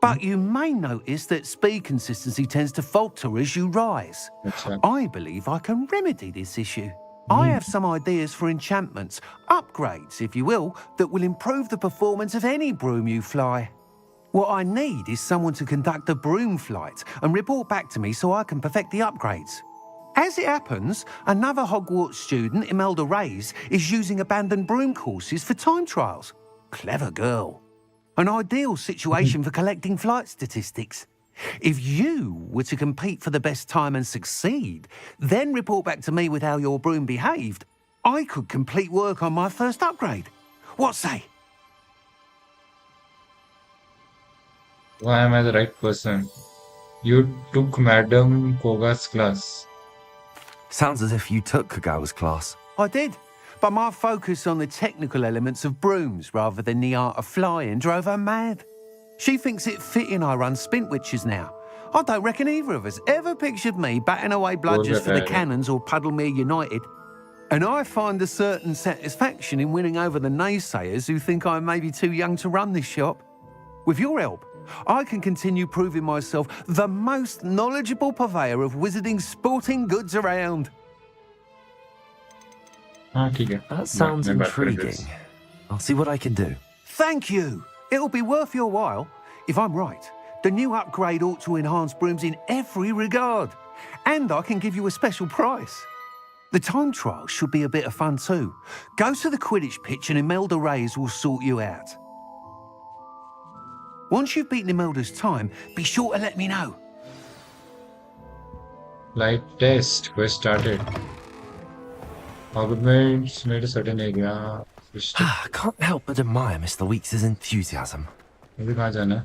But you may notice that speed consistency tends to falter as you rise. अच्छा, I believe I can remedy this issue. I have some ideas for enchantments, upgrades, if you will, that will improve the performance of any broom you fly. What I need is someone to conduct a broom flight and report back to me so I can perfect the upgrades. As it happens, another Hogwarts student, Imelda Reyes, is using abandoned broom courses for time trials. Clever girl. An ideal situation for collecting flight statistics. If you were to compete for the best time and succeed, then report back to me with how your broom behaved, I could complete work on my first upgrade. What say? why am I the right person? You took Madam Koga's class. Sounds as if you took Kagawa's class. I did, but my focus on the technical elements of brooms rather than the art of flying drove her mad. She thinks it fitting I run Spintwitches now. I don't reckon either of us ever pictured me batting away bludgers for the Cannons or Puddlemere United. And I find a certain satisfaction in winning over the naysayers who think I may be too young to run this shop. With your help, I can continue proving myself the most knowledgeable purveyor of wizarding sporting goods around. हाँ ठीक है, That sounds मैं बात करूँ intriguing. फिर। I'll see what I can do. Thank you. It'll be worth your while. If I'm right, the new upgrade ought to enhance brooms in every regard. And I can give you a special price. The time trial should be a bit of fun too. Go to the Quidditch pitch and Imelda Reyes will sort you out. Once you've beaten Imelda's time, be sure to let me know. Light test. Quest started. Hogwarts made a certain area. I can't help but admire Mr. Weeks' enthusiasm. अभी कहाँ जाना है?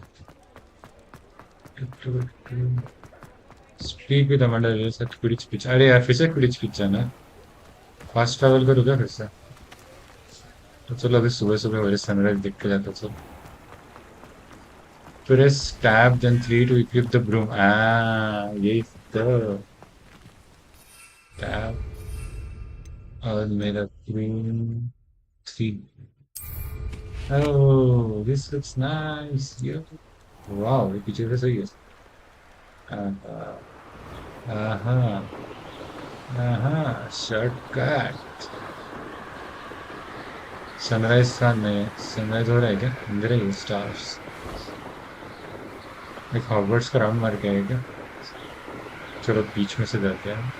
Speak with Amanda Reyes at Quidditch pitch. अरे यार फिर से Quidditch pitch जाना है. Fast travel करो क्या फिर से? तो चलो अभी सुबह सुबह हो रही सनराइज देख के जाता चलो. Press tab then 3 to equip the broom. यही तो. Tab. और मेरा broom 3. Oh, this looks nice. Yeah. Wow, ये पीछे से सही है. Shortcut. सनराइज का नहीं, सनराइज हो रहा है क्या? अंदर ही स्टार्स. एक हॉगवर्ट्स का राउंड मार के आए क्या? चलो बीच में से जाते हैं.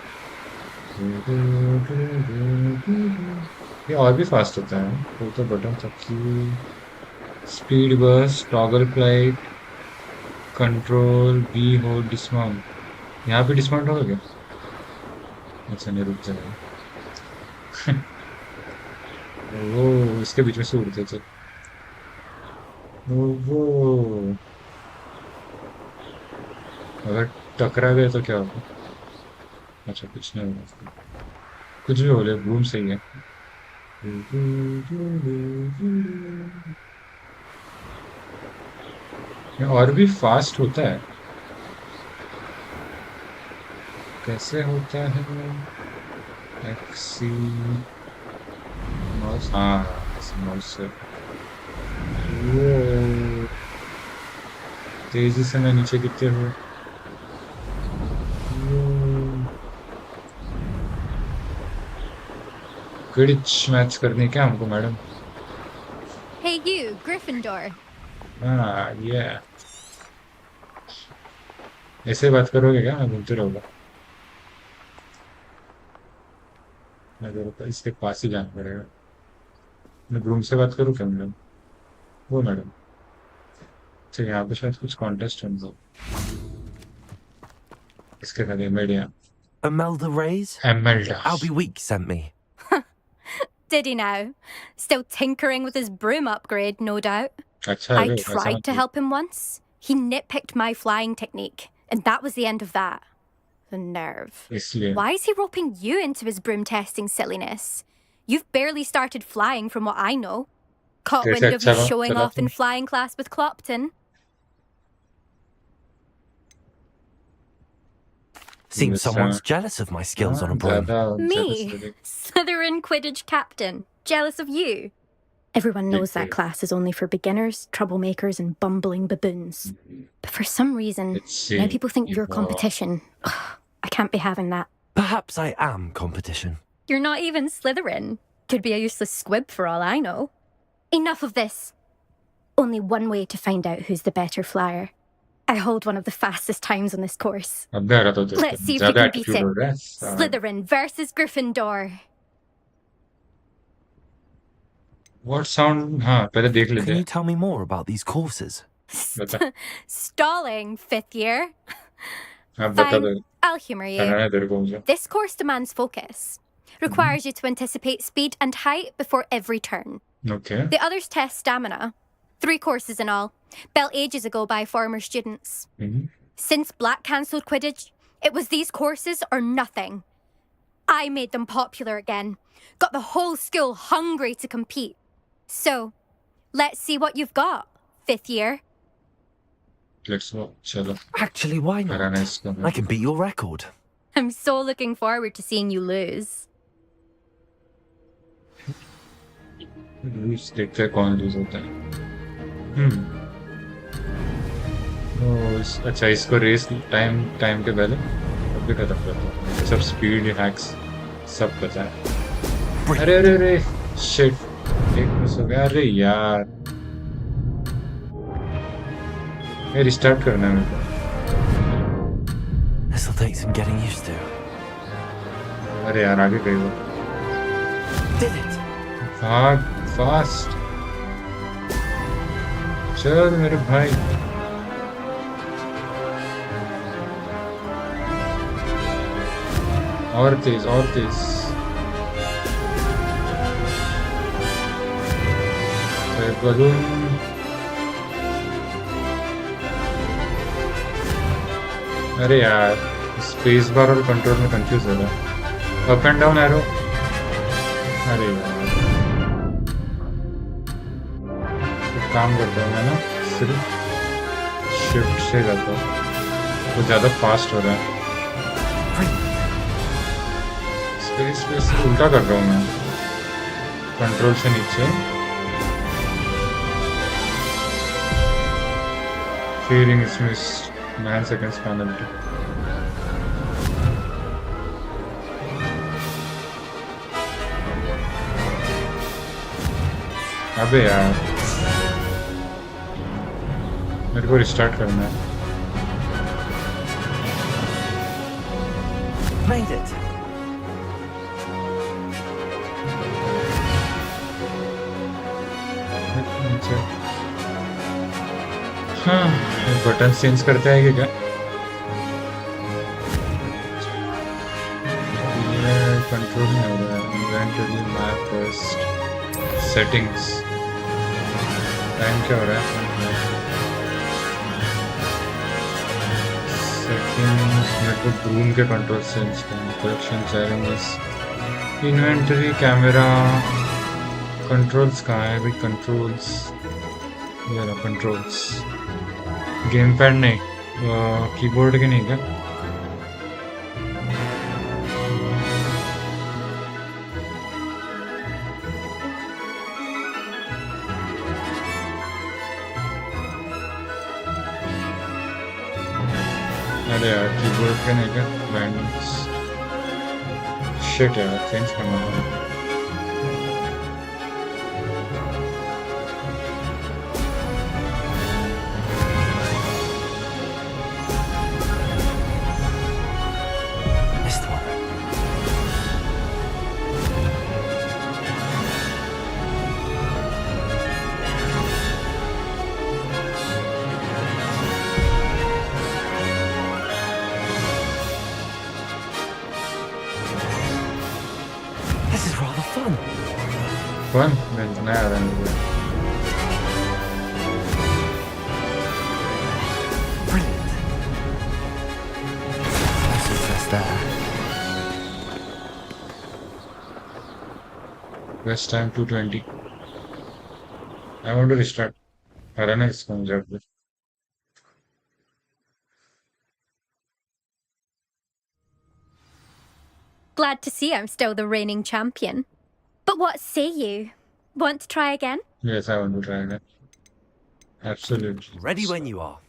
ये और भी फास्ट होता है. वो तो बटन तक की speed burst, toggle flight, control, B hold, dismount. यहाँ पे डिस्माउंट होगा क्या? अच्छा नहीं, रुक जाएगा. वो इसके बीच में से उड़ते चल. वो अगर टकरा गए तो क्या होगा? अच्छा कुछ नहीं होगा. कुछ भी बोले, ब्रूम सही है. ये और भी फास्ट होता है. कैसे होता है? XC mouse. माउस से वो तेजी से मैं नीचे गिरते हुए. क्विडिच मैच करने क्या हमको मैडम? Hey you, Gryffindor. ये ऐसे बात करोगे क्या? मैं घूमते रहूँगा. मैं तो इसके पास ही जाना पड़ेगा. मैं ब्रूम से बात करूँ क्या मैडम? वो मैडम. अच्छा यहाँ पे शायद कुछ कॉन्टेस्ट होगा. इसके खाली media. Imelda Reyes? Imelda. Albie Weeks sent me. Did he now? Still tinkering with his broom upgrade, no doubt. अच्छा I tried to help him once. He nitpicked my flying technique, and that was the end of that. The nerve. इसलिए. Why is he roping you into his broom testing silliness? You've barely started flying from what I know. Caught wind of you showing off in flying class with Clopton. Seems someone's jealous of my skills on a broom. Me? Slytherin Quidditch captain. Jealous of you? Everyone knows that class is only for beginners, troublemakers, and bumbling baboons. But for some reason, now people think you're competition. I can't be having that. Perhaps I am competition. You're not even Slytherin. Could be a useless squib for all I know. Enough of this. Only one way to find out who's the better flyer. I hold one of the fastest times on this course. Let's see if we can beat it. Slytherin versus Gryffindor. What sound? हाँ पहले देख लेते हैं. Can you tell me more about these courses? Stalling, 5th year. Fine, I'll humour you. This course demands focus. Requires you to anticipate speed and height before every turn. Okay. The others test stamina. 3 courses in all, built ages ago by former students. Since Black cancelled Quidditch, it was these courses or nothing. I made them popular again. Got the whole school hungry to compete. So, let's see what you've got, 5th year. Let's go. Chalo. Actually, why not? I can beat your record. I'm so looking forward to seeing you lose. देखते हैं कौन loose होता है. अच्छा इसको race time के पहले अब भी खत्म करता हूँ. सब स्पीड हैक्स सब पता है. अरे शिट, एक मिस हो गया. अरे यार ये रिस्टार्ट करना है मेरे को. This'll take some getting used to. अरे यार आगे गई वो। Did it! भाग फास्ट, चल मेरे भाई। और तेज और तेज। बलून अरे यार स्पेस बार और कंट्रोल में कंफ्यूज हो रहा है। Up and down arrow. अरे यार एक काम करता हूँ मैं ना, सिर्फ शिफ्ट से जाता हूँ, वो ज़्यादा फास्ट हो रहा है। स्पेस स्पेस से उल्टा कर रहा हूँ मैं, कंट्रोल से नीचे, fearing is missed, 9 seconds penalty. अबे यार मेरे को रिस्टार्ट करना है। Made it! नीचे हाँ बटन चेंज करते हैं क्या? ये कंट्रोल नहीं हो रहा है। Inventory map first settings time क्या हो रहा है? सेटिंग्स मेरे को ब्रूम के कंट्रोल चेंज करना। Collection challenges, inventory, camera, controls कहाँ है भाई? कंट्रोल्स ये रहा कंट्रोल्स। गेम पैड नहीं, कीबोर्ड के नहीं क्या? अरे यार कीबोर्ड के नहीं क्या? बैंड्स शिट यार, चेंज करना होगा। Fun? मैं आ रहा है। Brilliant. No success there. Best time 220. I want to restart. I don't know it's going to Glad to see I'm still the reigning champion. But what say you? Want to try again? Yes, I want to try again. Absolutely. Ready when you are.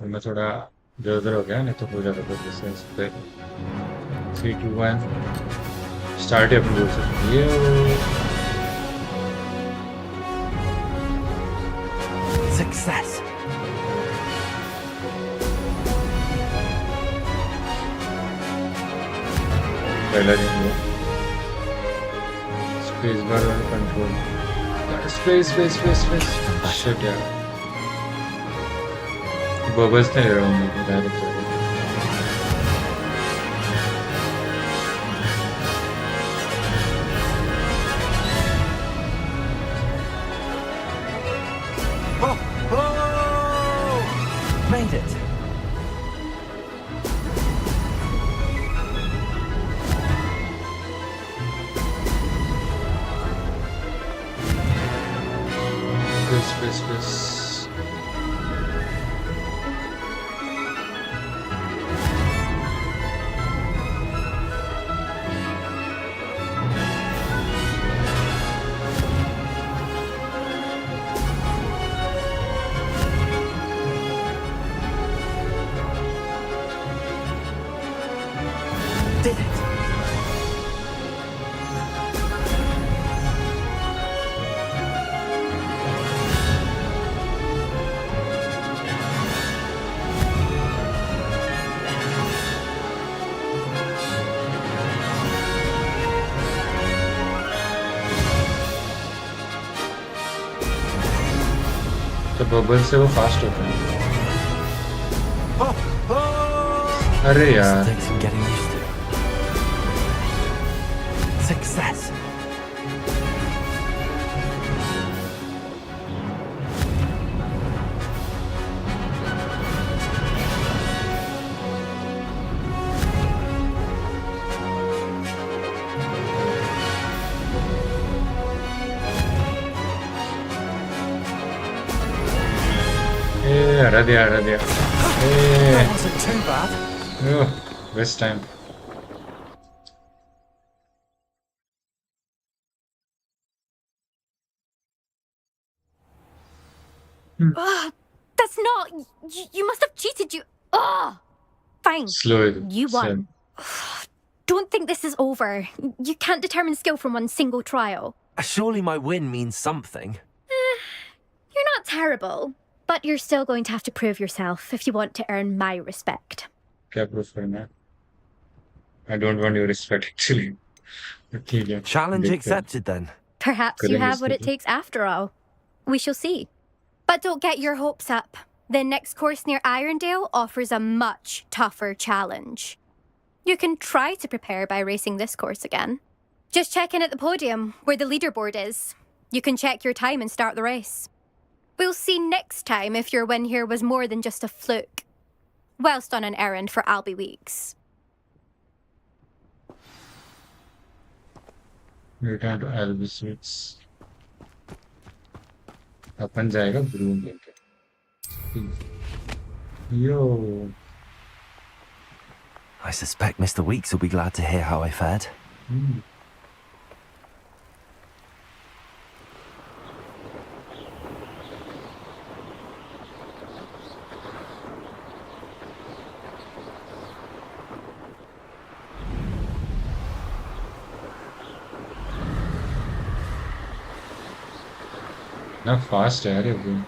मैं थोड़ा इधर हो गया, नहीं तो हो जाता था जैसे इस पे 3, 2, 1 स्टार्ट है अपनी बोल सकते ये Success. पहला गेम हुआ स्पेस बार और control space space space space shit यार बबल्स नहीं रहा हूँ मैं direct Made it. Space. Did it. Bubble से वो फास्ट होता है। अरे यार Takes some getting used to. Success. हरा दिया That wasn't too bad. Waste time. That's not. You must have cheated. Fine. Slow it. You won. Don't think this is over. You can't determine skill from one single trial. Surely my win means something. You're not terrible, but you're still going to have to prove yourself if you want to earn my respect. क्या proof करना है? I don't want your respect actually. But ठीक है. Challenge देखते हैं। accepted then. Perhaps you करेंगे have what it इसके लिए। takes after all. We shall see. But don't get your hopes up. The next course near Irondale offers a much tougher challenge. You can try to prepare by racing this course again. Just check in at the podium, where the leaderboard is. You can check your time and start the race. We'll see next time if your win here was more than just a fluke. Whilst on an errand for Albie Weeks. Return to Albus Weeks. अपन जाएगा broom लेके। Yo. I suspect Mr. Weeks will be glad to hear how I fared. ना fast है यार ये broom.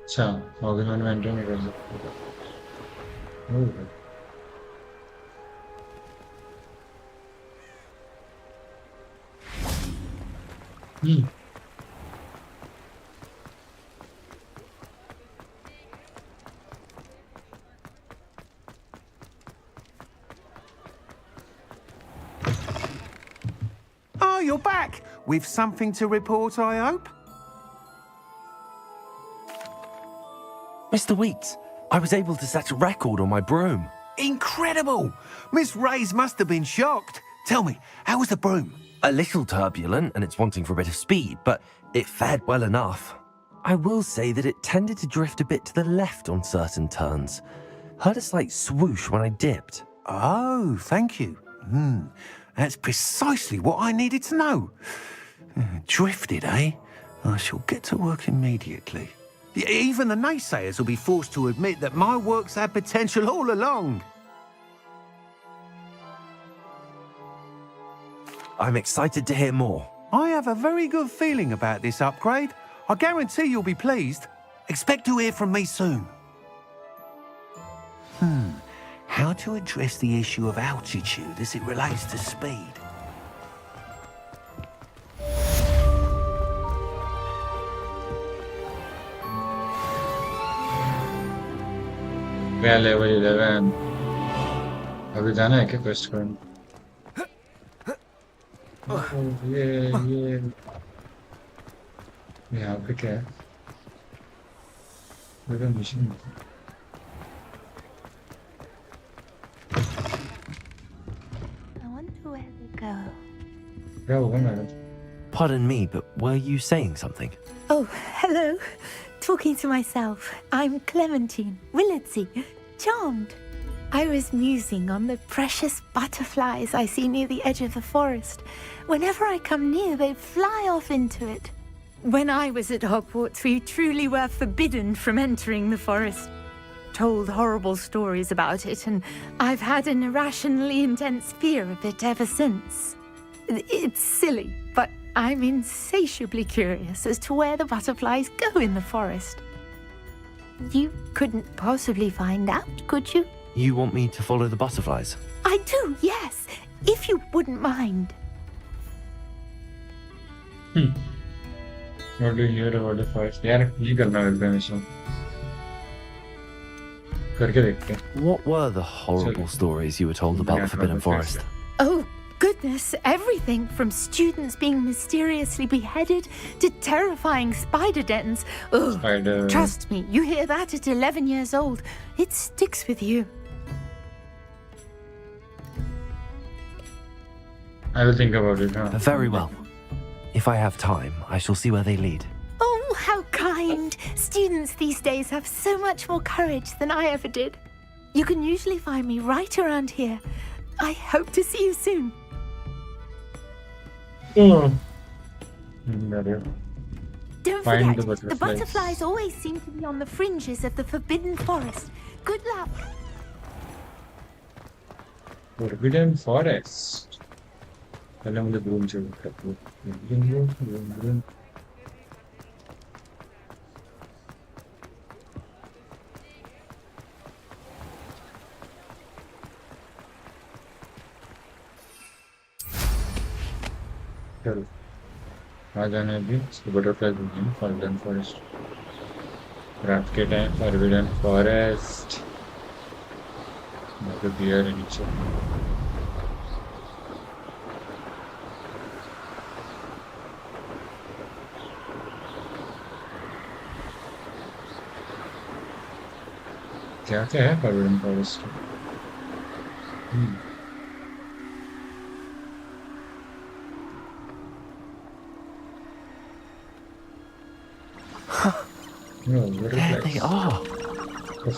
अच्छा organ में enter नहीं कर सकते। ओह। Oh, you're back. With something to report, I hope? Mr. Weeks, I was able to set a record on my broom. Incredible! Miss Reyes must have been shocked. Tell me, how was the broom? A little turbulent and it's wanting for a bit of speed, but it fared well enough. I will say that it tended to drift a bit to the left on certain turns. Heard a slight swoosh when I dipped. Oh, thank you. That's precisely what I needed to know. Drifted, eh? I shall get to work immediately. Even the naysayers will be forced to admit that my work's had potential all along. I'm excited to hear more. I have a very good feeling about this upgrade. I guarantee you'll be pleased. Expect to hear from me soon. How to address the issue of altitude as it relates to speed? क्या level 11 अभी जाना है क्या quest करने? ये यहाँ पे क्या है? मेरा mission I wonder where they go. क्या होगा madam? Pardon me, but were you saying something? Oh, hello. Talking to myself. I'm Clementine Willardsey. Charmed. I was musing on the precious butterflies I see near the edge of the forest. Whenever I come near, they fly off into it. When I was at Hogwarts, we truly were forbidden from entering the forest. Told horrible stories about it, and I've had an irrationally intense fear of it ever since. It's silly, but I'm insatiably curious as to where the butterflies go in the forest. You couldn't possibly find out, could you? You want me to follow the butterflies? I do, yes, if you wouldn't mind. What do you hear about the forest? यार ये करना लगता है हमेशा करके देखते हैं. What were the horrible stories you were told about the Forbidden Forest? Oh, goodness, everything from students being mysteriously beheaded to terrifying spider dens. Ugh, Spider. trust me, you hear that at 11 years old, it sticks with you. I will think about it. Very well. If I have time, I shall see where they lead. Oh, how kind! Students these days have so much more courage than I ever did. You can usually find me right around here. I hope to see you soon. Don't Forget, the butterflies always seem to be on the fringes of the Forbidden Forest. Good luck. Forbidden Forest. पहले मुझे Bloom चाहिए. Bloom. चलो आ जाने अभी इसको butterfly घूमने forbidden forest रात के टाइम फॉरबिडन फॉरेस्ट मतलब बियर है नीचे क्या क्या है forbidden forest No, There they are.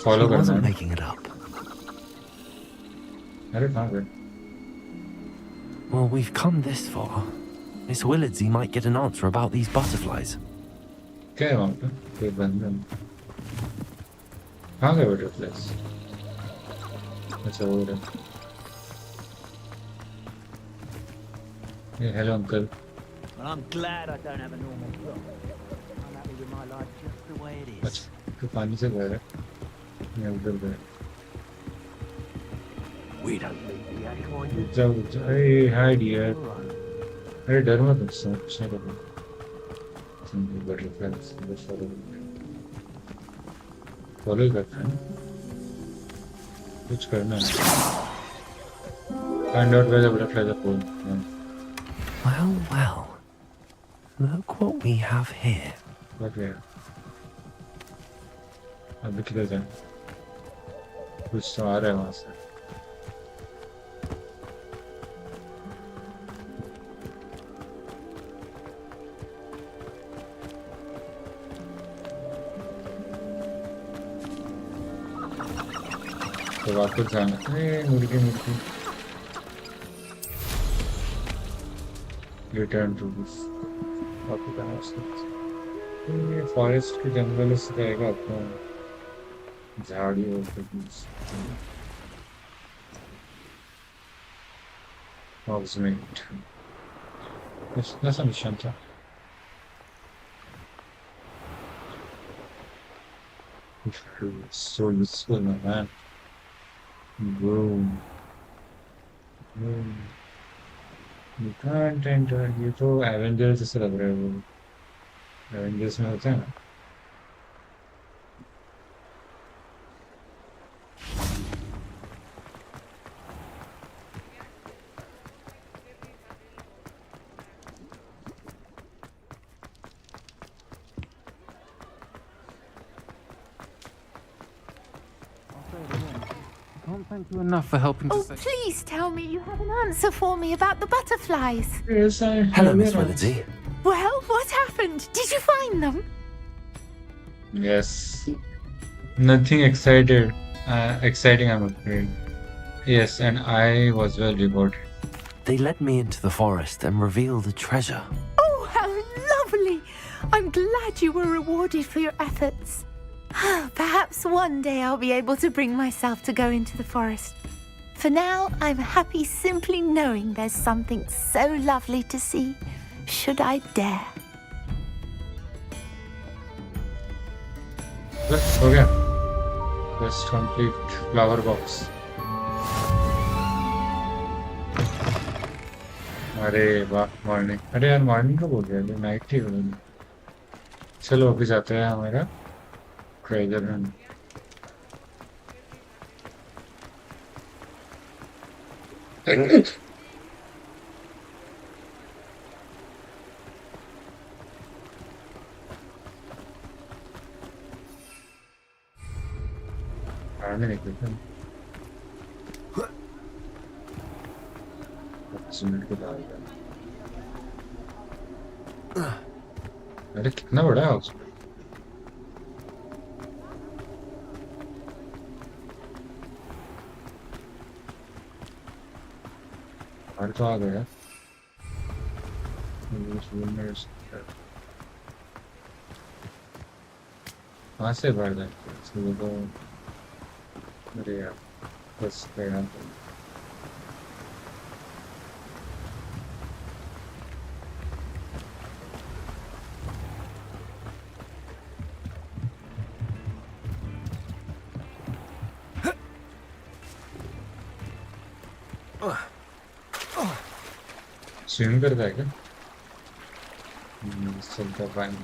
Follow She wasn't करना है. making it up. अरे कहाँ गए? Well, we've come this far. Miss Willardsey might get an answer about these butterflies. क्या है वहाँ पे? कोई बंधन. कहाँ गए butterflies? अच्छा वो रहा. Hey, hello uncle. Well, I'm glad I don't have a normal job. I'm happy with my life just the way it is. अच्छा तो पानी से गए या उधर गए. We don't leave the acorn. जाओ. Hey, hi dear. अरे डर मत मुझसे. अच्छा लगा. Some butterflies. Follow करना है. कुछ करना है. Find out where the butterflies are going. Well, well. Look what we have here. What we have? अभी किधर जाए? कुछ तो आ रहा है वहाँ से. तो वापस जाना. मुर्गी. Return to this. वापस जाना उसके. ये फॉरेस्ट के जंगल से रहेगा अपना. झाड़ी और कुछ. Hogsmeade. इतना सा मिशन था. So useful, man. Boom. Boom. You can't enter. ये तो एवेंजर्स जैसे लग रहा है वो. एवेंजर्स में होता है ना. Can't thank you enough for helping to Oh, save. please tell me you have an answer for me about the butterflies. Yes, I have. Hello, Miss Willardsey. Well, what happened? Did you find them? Yes. Nothing exciting, I'm afraid. Yes, and I was well rewarded. They led me into the forest and revealed a treasure. Oh, how lovely! I'm glad you were rewarded for your efforts. Perhaps one day I'll be able to bring myself to go into the forest. For now, I'm happy simply knowing there's something so lovely to see, should I dare. बस हो गया. Quest complete. Flower box. अरे वाह morning. अरे यार morning कब हो गया? नाइट ही हो गई. चलो अभी जाते हैं हमारा ट्रेजर हंट. आने निकले थे 25 मिनट के बाद. अरे कितना बड़ा है हाउस. बाहर तो आ गया. कहाँ से बाहर जाए तो. अरे यार बस गया. स्विम करता है क्या? चलता पानी.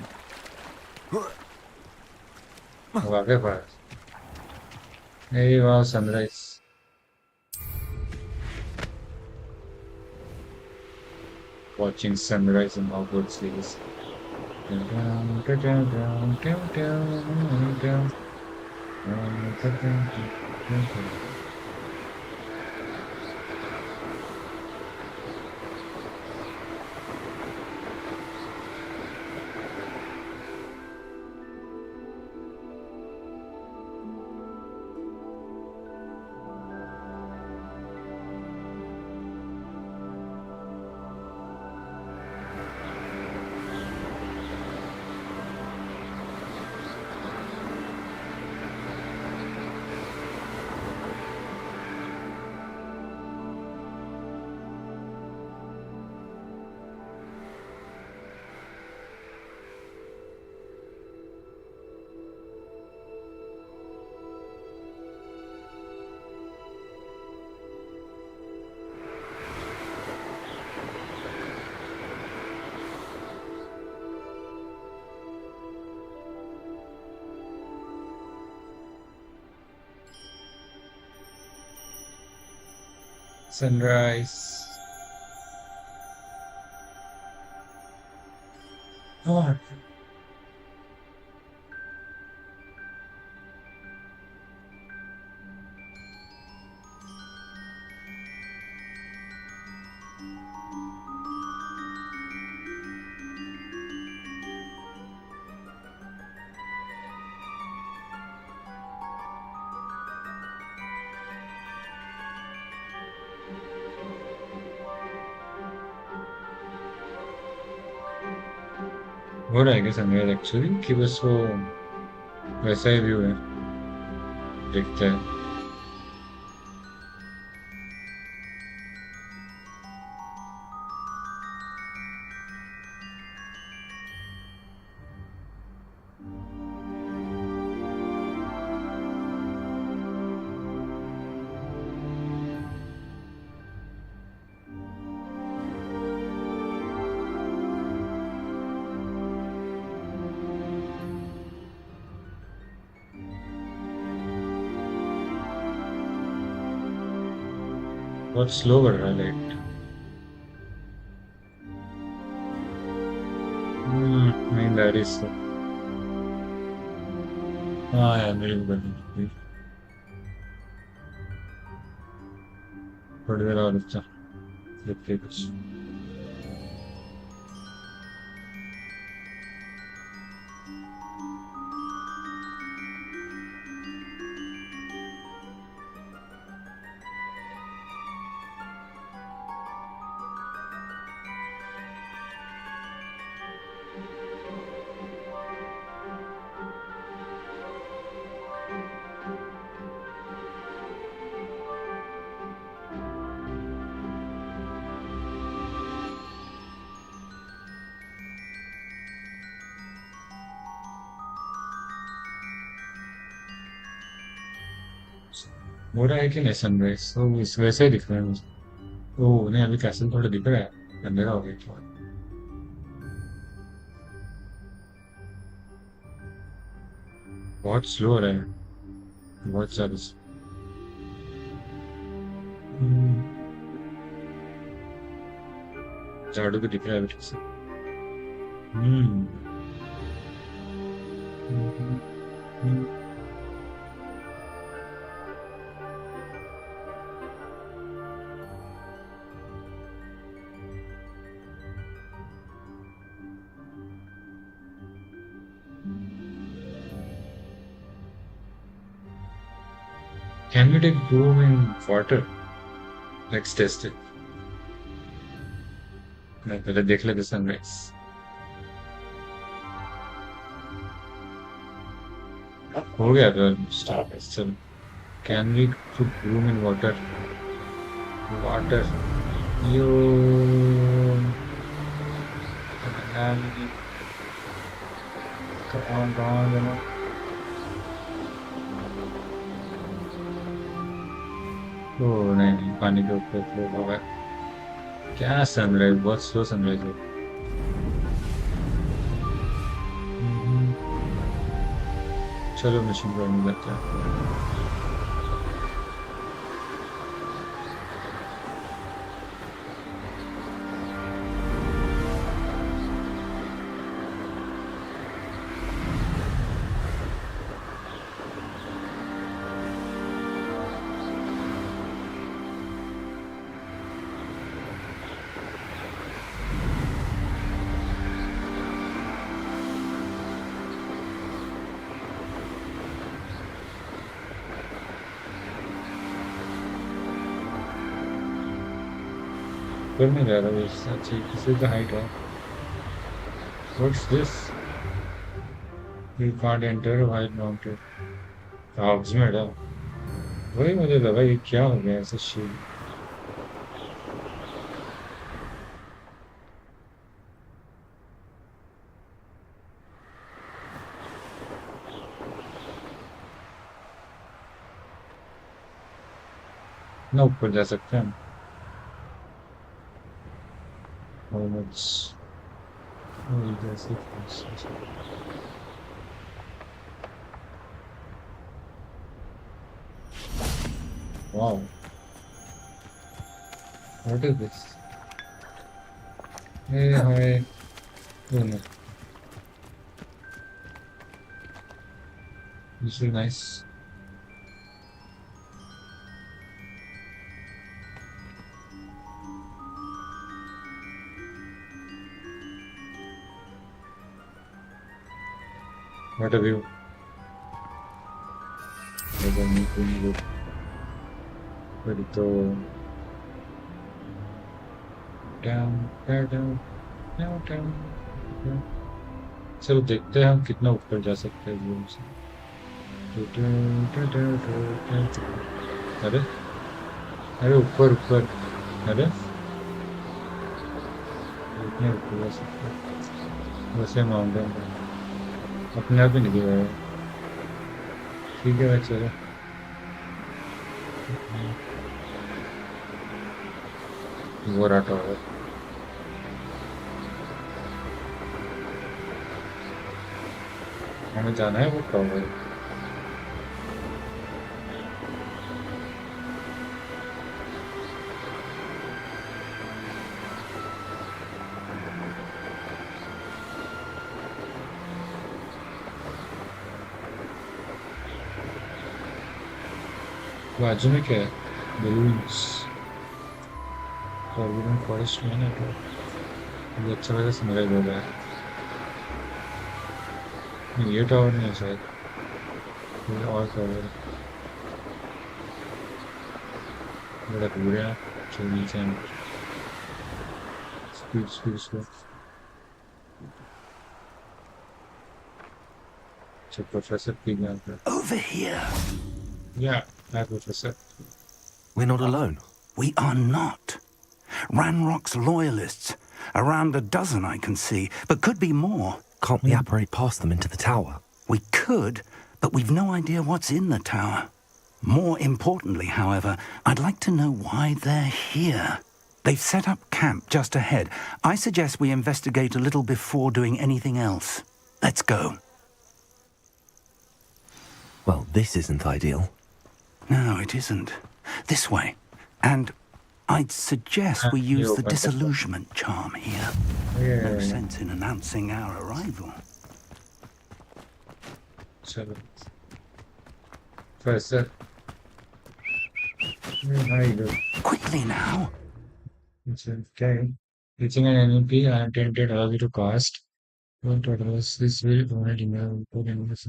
वाके पास. Hey, wow, sunrise. Watching sunrise in Hogwarts Legacy. Sunrise. Oh. हो रहा है क्या सनराइज एक्चुअली कि बस वो वैसा ही व्यू है देखते हैं. बहुत स्लो बढ़ रहा है लाइट. नींद आ रही है. हाँ यार मेरी भी बनी थोड़ी देर और अच्छा देखते कुछ. हो रहा है कि नहीं सनराइज? तो इस वैसे ही दिख रहा है मुझे। ओह नहीं, अभी कैसल थोड़ा दिख रहा है, अंधेरा हो गया थोड़ा। बहुत स्लो हो रहा है, बहुत ज्यादा। झाड़ू भी दिख रहा है अभी ठीक से। हम्म Can we take broom in water? Let's test it. नहीं, पहले देख लेते सनराइज। हो गया तो स्टार्ट। चल, can we put broom in water? Water, yo come on, oh नहीं नहीं, पानी के ऊपर फ्लो होगा। क्या सनराइज, बहुत स्लो सनराइज है। चलो मशीन पर मिल जाता है। ऊपर नहीं जा रहा, बस अच्छी किसी का हाइट है। What's this? You can't enter while mounted. Hogs में है। वही मुझे लगा ये क्या हो गया ऐसा शील्ड। ना ऊपर जा सकते हैं हम। How much? Oh, that's it. Wow. What is this? Hey, hi. Oh no. This is nice. What a view. तो down, down, down. चलो देखते हैं हम कितना ऊपर जा सकते हैं रूम से। अरे अरे ऊपर ऊपर, अरे इतने ऊपर जा सकते हैं वैसे माउंटेन अपने आप ही निकल रहा है। ठीक है भाई, चलो। वो राटा होगा। हमें जाना है वो टावर। बाजू में क्या है? बलून्स। टर्बुलेंट फॉरेस्ट में ना, तो ये अच्छा वैसे समराइज हो रहा है। नहीं, ये टावर नहीं है शायद, ये और टावर बड़ा दूर है। चल नीचे हम स्पीड स्पीड स्पीड। चल प्रोफेसर की यहाँ पे। Over here. Yeah, hi Professor. We're not alone. We are not. Ranrock's loyalists. Around a dozen I can see, but could be more. Can't we apparate past them into the tower? We could, but we've no idea what's in the tower. More importantly, however, I'd like to know why they're here. They've set up camp just ahead. I suggest we investigate a little before doing anything else. Let's go. Well, this isn't ideal. No, it isn't. This way. And I'd suggest we use the disillusionment charm here. No sense in announcing our arrival. चलो Professor. How you doing? Quickly now. It's okay. Reaching an NMP, I am tempted early to cast. What was this will already know put in this.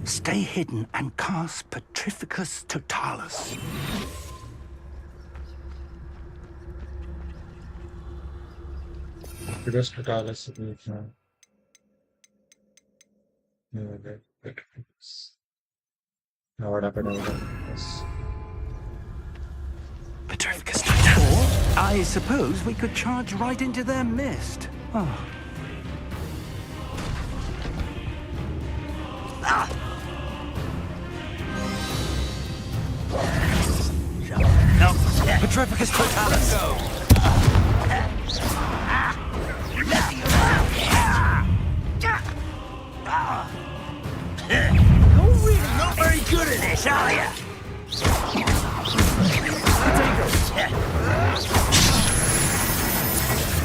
Stay hidden and cast Petrificus Totalis. Petrificus Totalis. Petrificus Totalis? I suppose we could charge right into their midst. Oh. Petrificus Totalis! You're really not very good at this, are you?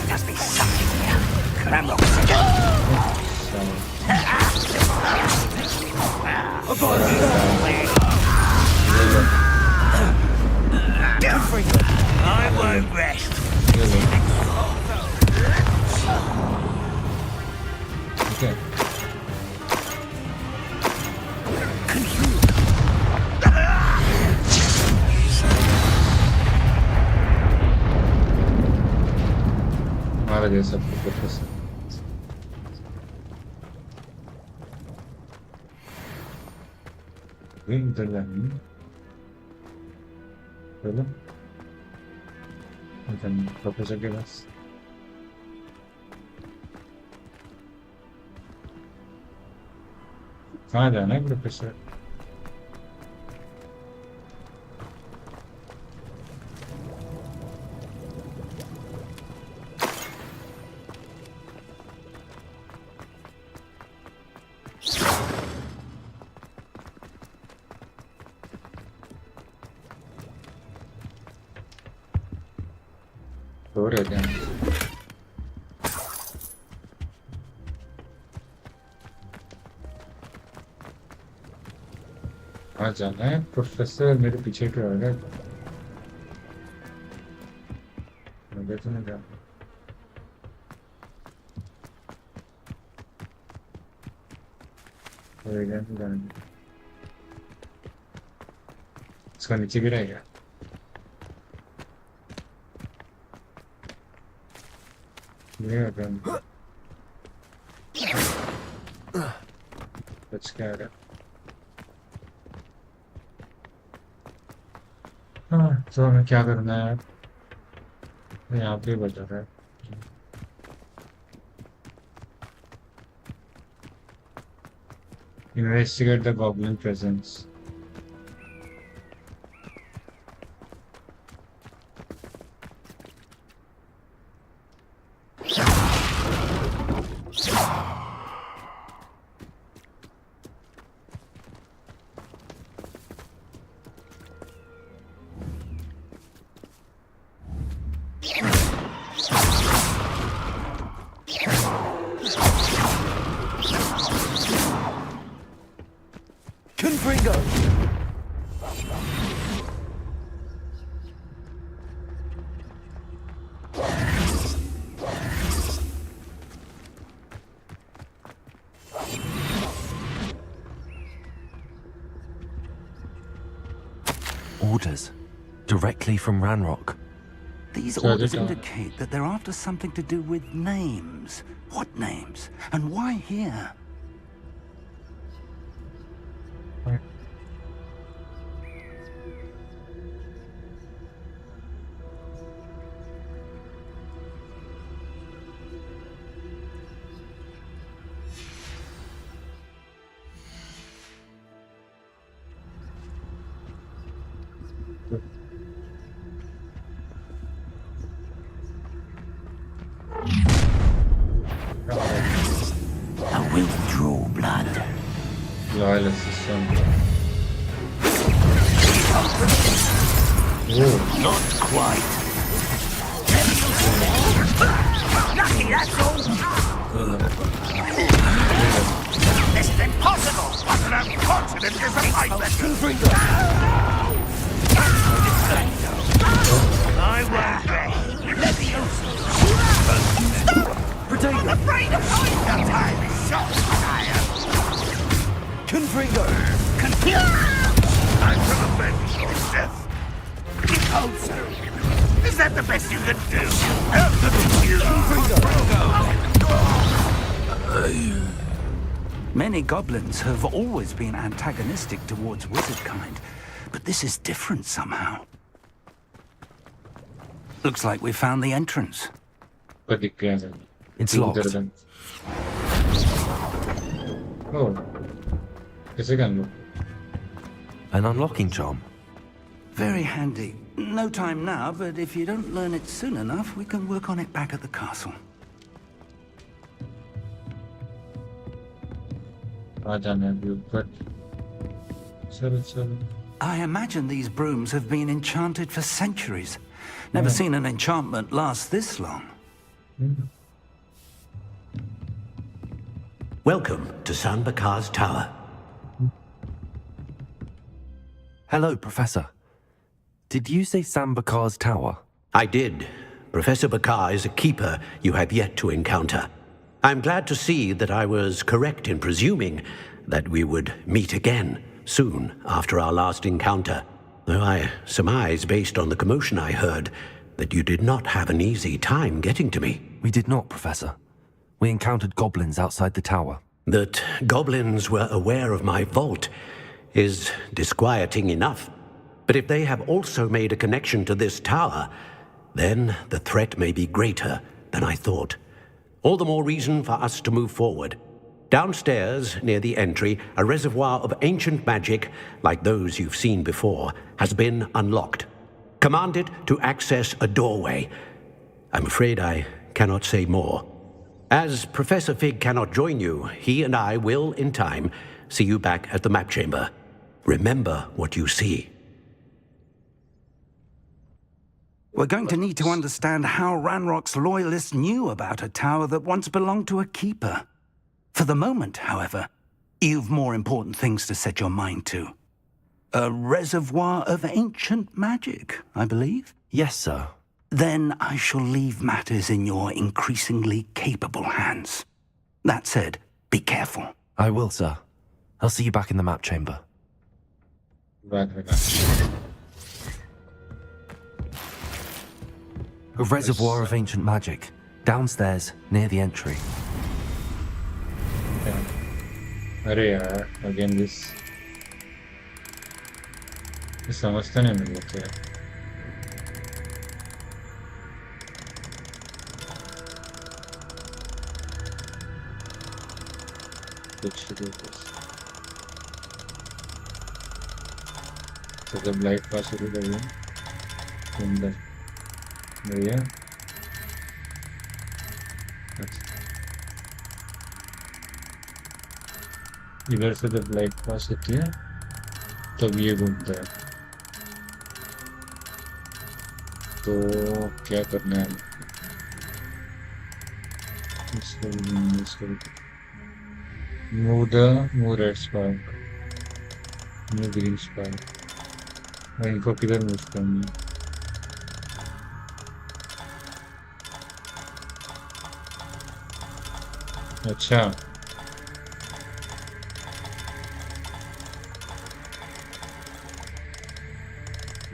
Must be something here. Ramrock. I won't rest. Okay. Maravilha, essa professor. Vem da minha. Hello? Then Professor give us. कहाँ जाना है professor? हो रहे थे कहाँ जाना है professor मेरे पीछे क्यों आ गया मुझे तो नहीं जाना इसका नीचे गिराएगा Yeah, then. Let's get it. हाँ तो हमें क्या करना है यहाँ पे बचा रहा है Investigate the goblin presence. Orders. Directly from Ranrock. These So orders that, indicate that they're after something to do with names. What names? And why here? I will draw blood. loyal assistant. Oh. Not quite. Lucky, that's all. This is impossible. What an unfortunate disappointment. I won't bet. Let me Potato! I'm afraid of the time is short, I am. Confringo! I shall avenge your death. Keep closer. Is that the best you can do? Many goblins have always been antagonistic towards wizard kind, but this is different somehow. Looks like we found the entrance. It's locked. Oh. It's again. An unlocking charm. Very handy. No time now, but if you don't learn it soon enough, we can work on it back at the castle. I imagine these brooms have been enchanted for centuries. Never seen an enchantment last this long. Welcome to San Bakar's Tower. Hello, Professor. Did you say San Bakar's Tower? I did. Professor Bakar is a keeper you have yet to encounter. I'm glad to see that I was correct in presuming that we would meet again soon after our last encounter, though I surmise, based on the commotion I heard, that you did not have an easy time getting to me. We did not, Professor. We encountered goblins outside the tower. That goblins were aware of my vault is disquieting enough. But if they have also made a connection to this tower, then the threat may be greater than I thought. All the more reason for us to move forward. Downstairs, near the entry, a reservoir of ancient magic, like those you've seen before, has been unlocked. Command it to access a doorway. I'm afraid I cannot say more. As Professor Fig cannot join you, he and I will, in time, see you back at the map chamber. Remember what you see. We're going to need to understand how Ranrock's loyalists knew about a tower that once belonged to a keeper. For the moment, however, you've more important things to set your mind to. A reservoir of ancient magic, I believe? Yes, sir. Then I shall leave matters in your increasingly capable hands. That said, be careful. I will, sir. I'll see you back in the map chamber. A reservoir of ancient magic, downstairs, near the entry. अरे यार again this समझता नहीं मिल रहा है तो जब light pass शुरू करिए अंदर भैया इधर से जब लाइट पास होती है तब ये घूमता है तो क्या करना है move red spark move green spark और इनको किधर मूव करनी है अच्छा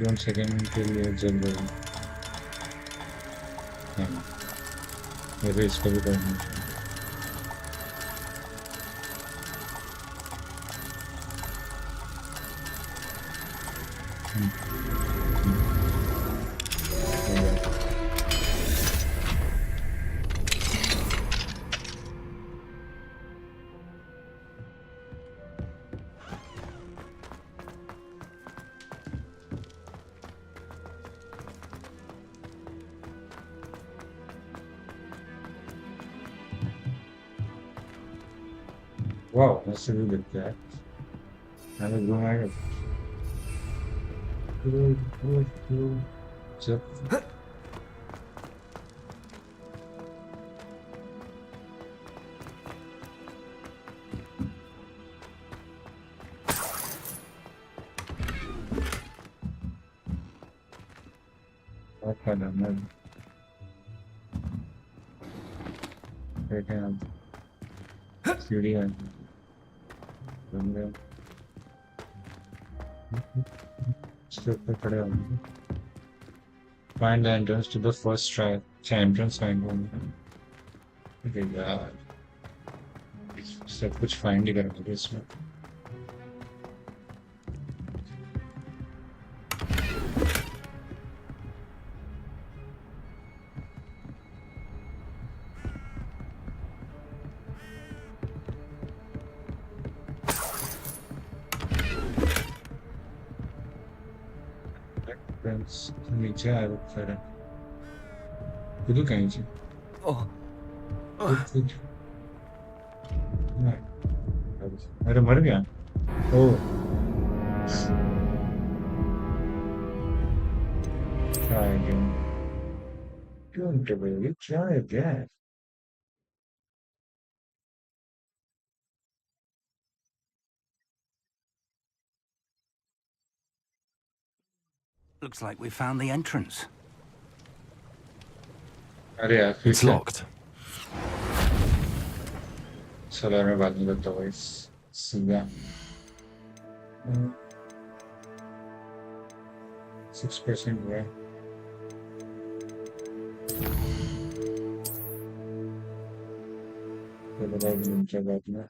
1 सेकंड के लिए जल रही वैसे इसको भी करना Wow, that's a really good cat. I was going out of So, what kind of man? Right hand. सीढ़ी है इसके ऊपर खड़े होंगे find the entrance to the first try अच्छा entrance find होंगे अरे यार सब कुछ find ही करना है इसमें नीचे आया वो खड़ा खुद कहीं से अरे मर गया ओ try again don't worry try again Looks like we found the entrance. अरे यार It's locked. चलो मैं बाद में करता हूँ इस सीधा 6% हुआ है तो बाद में